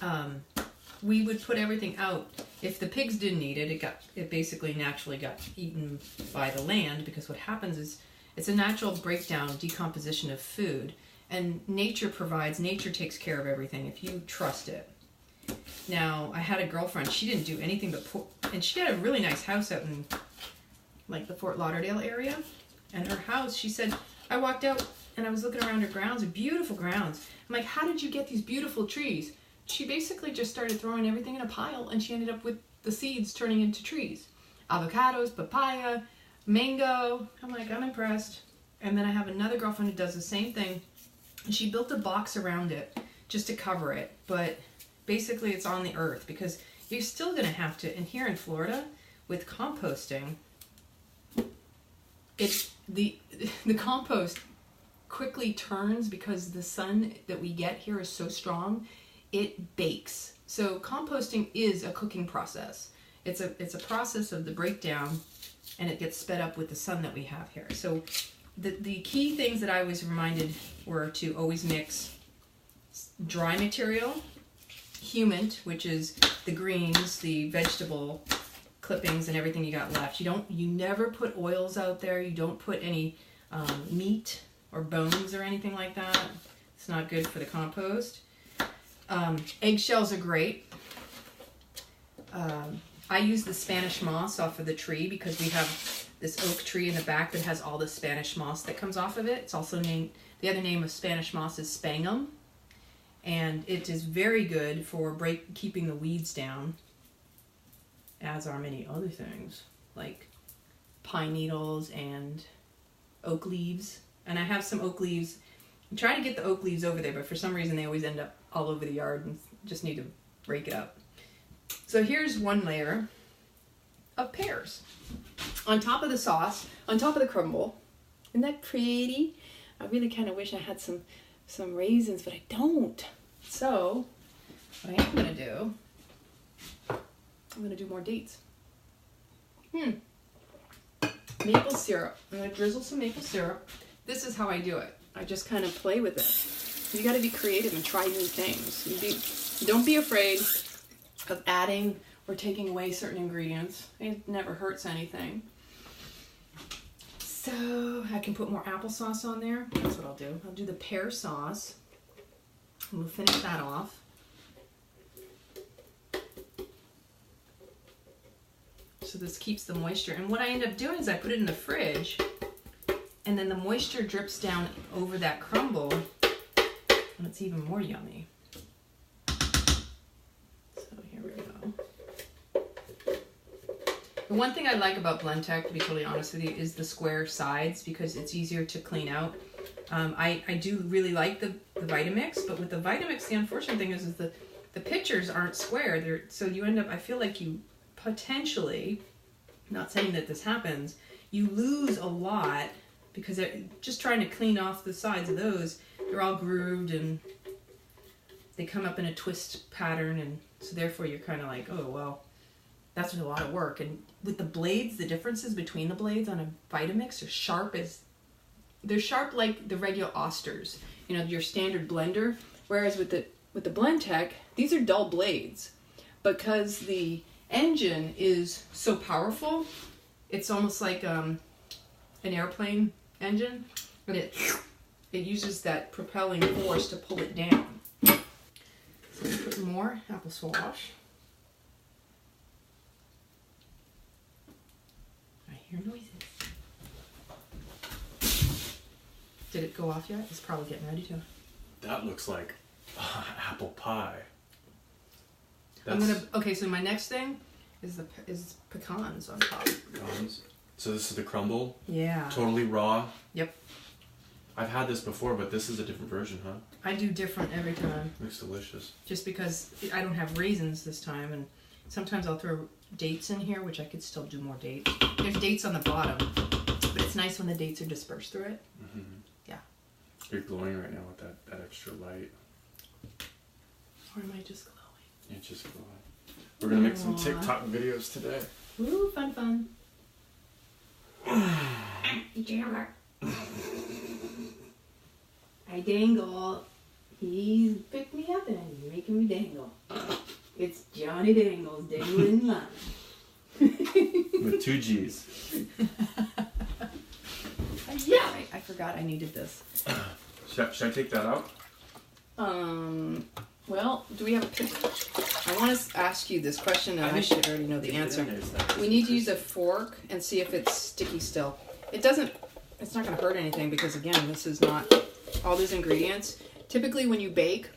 we would put everything out. If the pigs didn't eat it, it basically naturally got eaten by the land, because what happens is it's a natural breakdown, decomposition of food. And nature takes care of everything if you trust it. Now, I had a girlfriend, she didn't do anything but and she had a really nice house out in like the Fort Lauderdale area. And her house, she said, I walked out and I was looking around her grounds, beautiful grounds. I'm like, how did you get these beautiful trees? She basically just started throwing everything in a pile, and she ended up with the seeds turning into trees. Avocados, papaya, mango. I'm like, I'm impressed. And then I have another girlfriend who does the same thing. And she built a box around it just to cover it. But basically it's on the earth, because you're still going to have to, and here in Florida, with composting, the compost quickly turns because the sun that we get here is so strong, it bakes. So composting is a cooking process. It's a process of the breakdown and it gets sped up with the sun that we have here. So the key things that I was reminded were to always mix dry material, humid, which is the greens, the vegetable clippings and everything you got left. You never put oils out there. You don't put any meat or bones or anything like that. It's not good for the compost. Eggshells are great. I use the Spanish moss off of the tree because we have this oak tree in the back that has all the Spanish moss that comes off of it. It's also named, the other name of Spanish moss is spangum. And it is very good for keeping the weeds down, as are many other things, like pine needles and oak leaves. And I have some oak leaves. I'm trying to get the oak leaves over there, but for some reason they always end up all over the yard and just need to rake it up. So here's one layer of pears. On top of the sauce, on top of the crumble. Isn't that pretty? I really kind of wish I had some raisins, but I don't. So what I am going to do, I'm going to do more dates. Maple syrup. I'm going to drizzle some maple syrup. This is how I do it. I just kind of play with it. You got to be creative and try new things. Don't be afraid of adding or taking away certain ingredients. It never hurts anything. So I can put more applesauce on there. That's what I'll do. I'll do the pear sauce. And we'll finish that off. So this keeps the moisture. And what I end up doing is I put it in the fridge, and then the moisture drips down over that crumble, and it's even more yummy. So here we go. The one thing I like about BlendTec, to be totally honest with you, is the square sides because it's easier to clean out. I do really like the Vitamix, but with the Vitamix, the unfortunate thing is the pictures aren't square. So you end up, I feel like you potentially, not saying that this happens, you lose a lot because they're just trying to clean off the sides of those. They're all grooved and they come up in a twist pattern, and so therefore you're kind of like, oh, well, that's a lot of work. And with the blades, the differences between the blades on a Vitamix are sharp they're sharp like the regular Osters, you know, your standard blender. Whereas with the BlendTec, these are dull blades because the engine is so powerful. It's almost like an airplane engine, but it uses that propelling force to pull it down. So let's put more applesauce. I hear noises. Did it go off yet? It's probably getting ready to. That looks like apple pie. Okay, so my next thing is pecans on top. Pecans. So this is the crumble? Yeah. Totally raw? Yep. I've had this before, but this is a different version, huh? I do different every time. Looks delicious. Just because I don't have raisins this time, and sometimes I'll throw dates in here, which I could still do more dates. There's dates on the bottom, but it's nice when the dates are dispersed through it. Mm-hmm. Yeah. You're glowing right now with that extra light. Or am I just glowing? You're just glowing. We're going to make some TikTok videos today. Ooh, fun. Jammer. I dangle. He's picked me up and he's making me dangle. It's Johnny Dangles dangling line. With 2 G's. Yeah, I forgot I needed this. Should I take that out? Well, do we have a picture? I want to ask you this question, and I should already know the answer. We need to use a fork and see if it's sticky still. It's not going to hurt anything because, again, this is not all those ingredients. Typically, when you bake,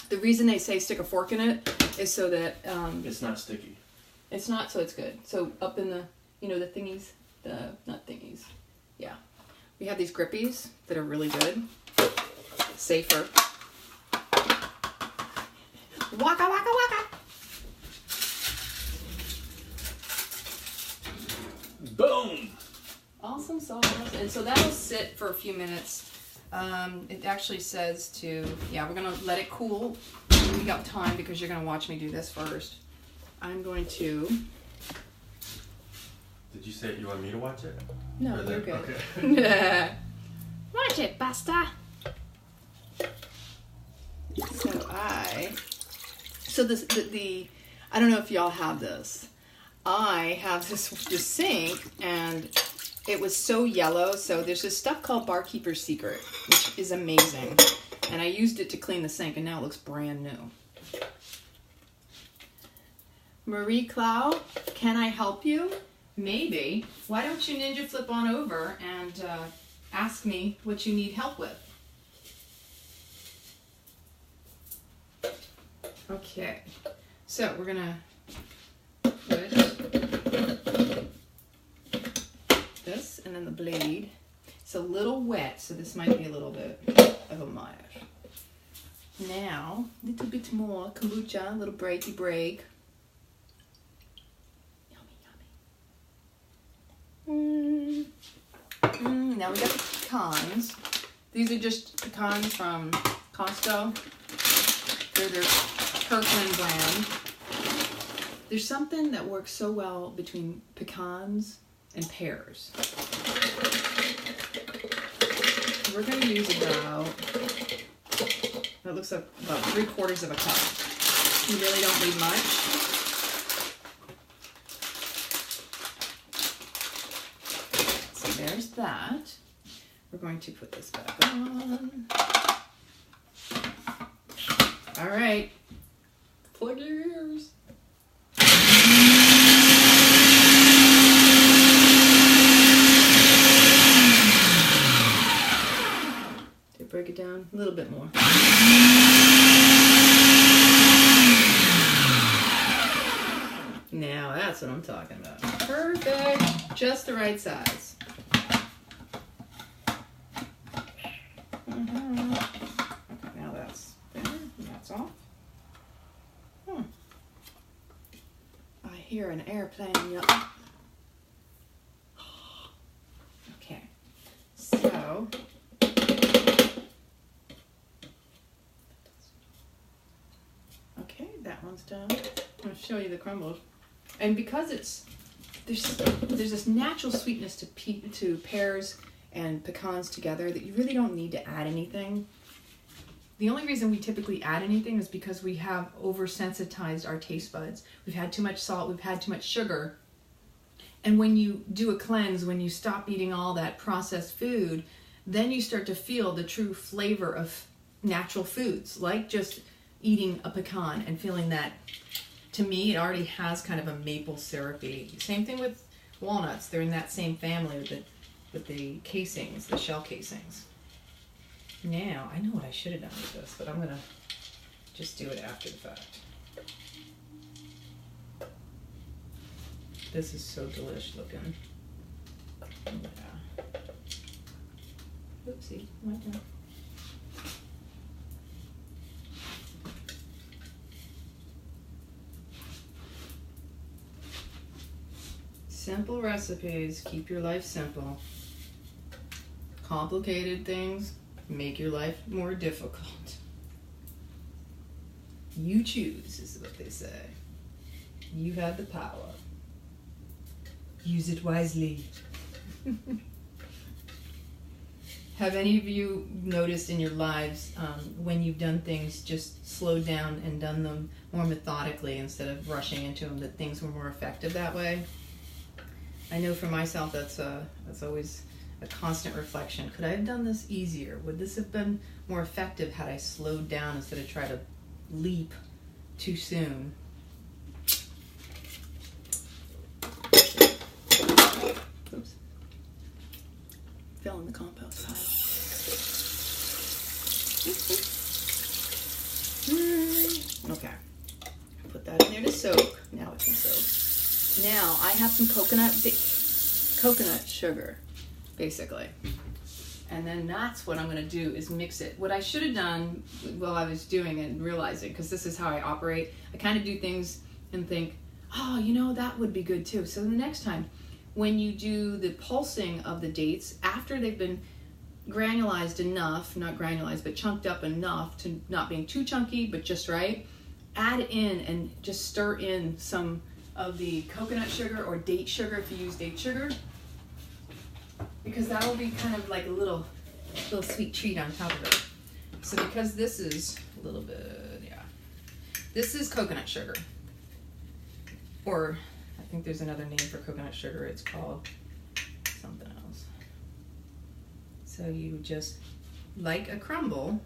the reason they say stick a fork in it is so that... it's not sticky. It's not, so it's good. So up in the, the thingies, not thingies. Yeah. We have these grippies that are really good. Safer. Waka waka waka. Boom! Awesome sauce. And so that'll sit for a few minutes. It actually says we're going to let it cool. We got time because you're going to watch me do this first. I'm going to... Did you say you want me to watch it? No, you're good. Okay. Watch it, basta. So the I don't know if y'all have this. I have this sink, and it was so yellow. So there's this stuff called Barkeeper's Secret, which is amazing. And I used it to clean the sink, and now it looks brand new. Marie Cloud, can I help you? Maybe. Why don't you ninja flip on over and ask me what you need help with? Okay, so we're gonna put this and then the blade. It's a little wet, so this might be a little bit of a mire. Now, a little bit more kombucha, a little breaky break. Yummy, yummy. Now we got the pecans. These are just pecans from Costco. They're their Kirkland brand. There's something that works so well between pecans and pears. We're going to use about, that looks like about 3/4 of a cup. You really don't need much. So there's that. We're going to put this back on. All right, plug your ears. Break it down a little bit more. Now that's what I'm talking about. Perfect, just the right size. Okay, now that's there. That's off. I hear an airplane. Okay, so. That one's done. I'm going to show you the crumbles. And because there's this natural sweetness to pears and pecans together that you really don't need to add anything. The only reason we typically add anything is because we have oversensitized our taste buds. We've had too much salt, we've had too much sugar. And when you do a cleanse, when you stop eating all that processed food, then you start to feel the true flavor of natural foods, like just eating a pecan and feeling that, to me, it already has kind of a maple syrupy. Same thing with walnuts. They're in that same family with the casings, the shell casings. Now, I know what I should have done with this, but I'm going to just do it after the fact. This is so delish looking. Yeah. Oopsie, right now. Simple recipes keep your life simple. Complicated things make your life more difficult. You choose, is what they say. You have the power. Use it wisely. Have any of you noticed in your lives when you've done things, just slowed down and done them more methodically instead of rushing into them, that things were more effective that way? I know for myself that's always a constant reflection. Could I have done this easier? Would this have been more effective had I slowed down instead of trying to leap too soon? Oops. Fell in the compost pile. Okay. Put that in there to soak. Now it can soak. Now I have some coconut sugar, basically. And then that's what I'm going to do is mix it. What I should have done while I was doing it and realizing, because this is how I operate, I kind of do things and think, oh, you know, that would be good too. So the next time, when you do the pulsing of the dates, after they've been granulized enough, not granulized, but chunked up enough to not being too chunky, but just right, add in and just stir in some of the coconut sugar or date sugar if you use date sugar, because that will be kind of like a little sweet treat on top of it. So because this is a little bit, yeah, this is coconut sugar, or I think there's another name for coconut sugar. It's called something else. So you just, like a crumble,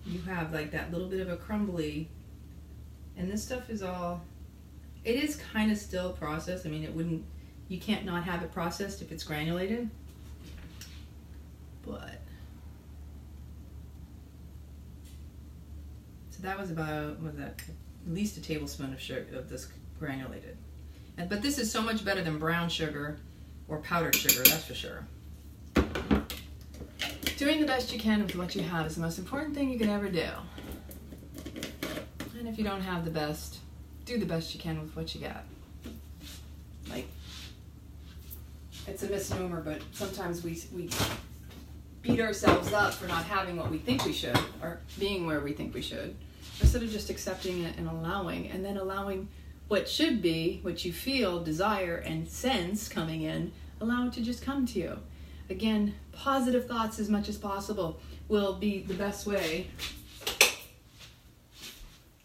you have like that little bit of a crumbly, and this stuff is all, it is kind of still processed. I mean, it wouldn't, you can't not have it processed if it's granulated, but, so that was about, what was that, at least a tablespoon of sugar, of this granulated. And, but this is so much better than brown sugar or powdered sugar, that's for sure. Doing the best you can with what you have is the most important thing you can ever do. And if you don't have the best, do the best you can with what you got. Like, it's a misnomer, but sometimes we beat ourselves up for not having what we think we should, or being where we think we should, instead of just accepting it and allowing, what should be, what you feel, desire, and sense coming in, allow it to just come to you. Again, positive thoughts as much as possible will be the best way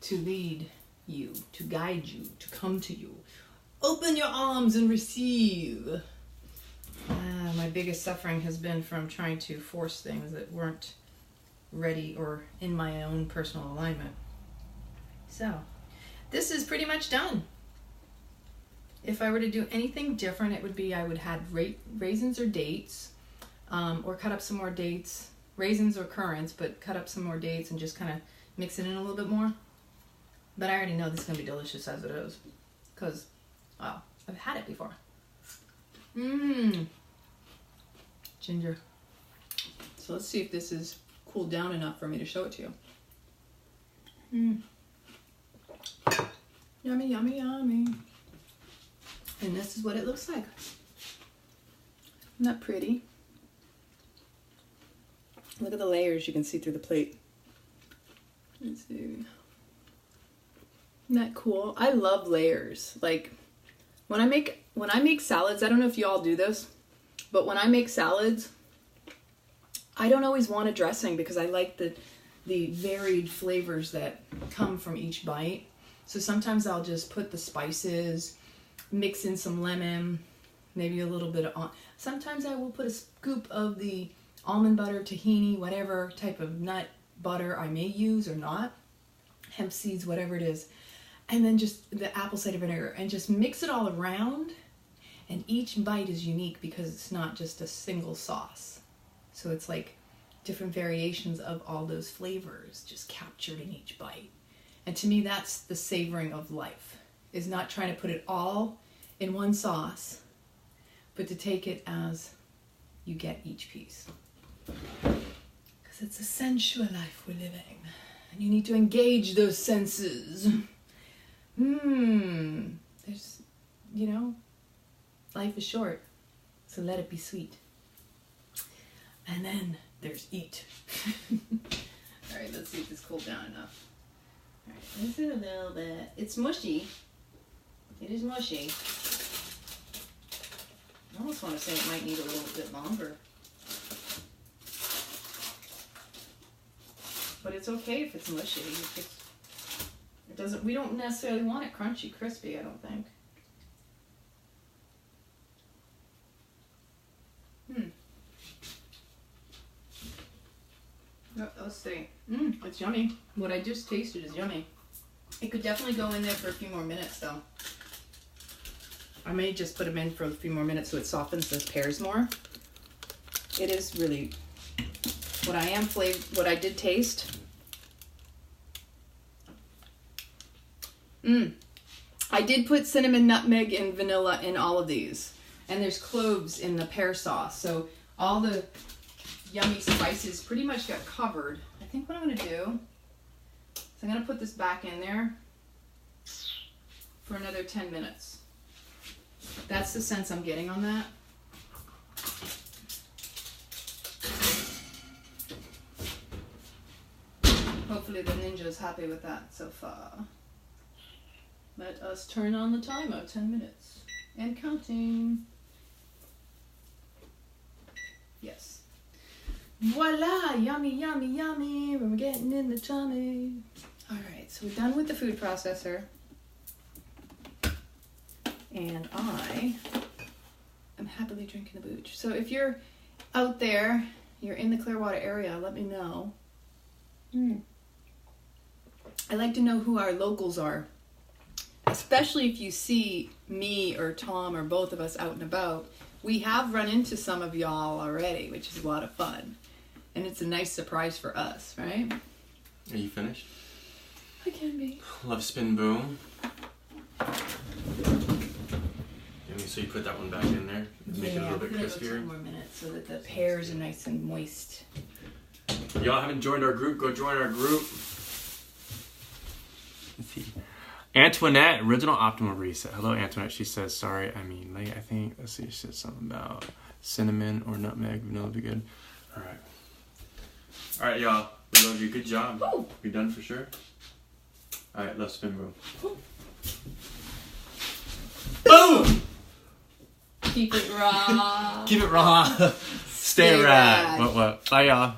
to lead you, to guide you, to come to you. Open your arms and receive. My biggest suffering has been from trying to force things that weren't ready or in my own personal alignment. So, this is pretty much done. If I were to do anything different, it would be I would have raisins or dates, or cut up some more dates, raisins or currants, but cut up some more dates and just kind of mix it in a little bit more. But I already know this is going to be delicious as it is, because, wow, I've had it before. Ginger. So let's see if this is cooled down enough for me to show it to you. Yummy, yummy, yummy. And this is what it looks like. Isn't that pretty? Look at the layers you can see through the plate. Let's see. Isn't that cool? I love layers. Like, when I make salads, I don't know if you all do this, but when I make salads, I don't always want a dressing because I like the varied flavors that come from each bite. So sometimes I'll just put the spices, mix in some lemon, maybe a little bit of, sometimes I will put a scoop of the almond butter, tahini, whatever type of nut butter I may use or not, hemp seeds, whatever it is, and then just the apple cider vinegar, and just mix it all around, and each bite is unique because it's not just a single sauce. So it's like different variations of all those flavors just captured in each bite. And to me, that's the savoring of life, is not trying to put it all in one sauce, but to take it as you get each piece. Because it's a sensual life we're living, and you need to engage those senses. There's, life is short, so let it be sweet. And then there's eat. All right, let's see if this cooled down enough. All right, this is a little bit, it's mushy. It is mushy. I almost want to say it might need a little bit longer. But it's okay if it's mushy. It doesn't, we don't necessarily want it crunchy, crispy, I don't think. Let's see. It's yummy. What I just tasted is yummy. It could definitely go in there for a few more minutes though. I may just put them in for a few more minutes so it softens those pears more. It is really, what I did taste. I did put cinnamon, nutmeg, and vanilla in all of these. And there's cloves in the pear sauce. So all the yummy spices pretty much got covered. I think what I'm going to do is I'm going to put this back in there for another 10 minutes. That's the sense I'm getting on that. Hopefully the ninja's happy with that so far. Let us turn on the timer. 10 minutes. And counting. Yes. Voila! Yummy, yummy, yummy. We're getting in the tummy. Alright, so we're done with the food processor. And I am happily drinking the booch. So if you're out there, you're in the Clearwater area, let me know. I like to know who our locals are. Especially if you see me or Tom or both of us out and about. We have run into some of y'all already, which is a lot of fun. And it's a nice surprise for us, right? Are you finished? I can be. Love spin boom. So you put that one back in there, make it a little bit crispier. 2 more minutes so that the pears are nice and moist. If y'all haven't joined our group, go join our group. Let's see. Antoinette, original optimal reset. Hello, Antoinette. She says, sorry, I mean late, I think. Let's see, she said something about cinnamon or nutmeg. Vanilla would be good. All right. All right, y'all. We love you. Good job. Woo. You done for sure? All right, let's spin boom. Woo. Boom! Keep it raw. Keep it raw. Stay rad. What? Bye, y'all.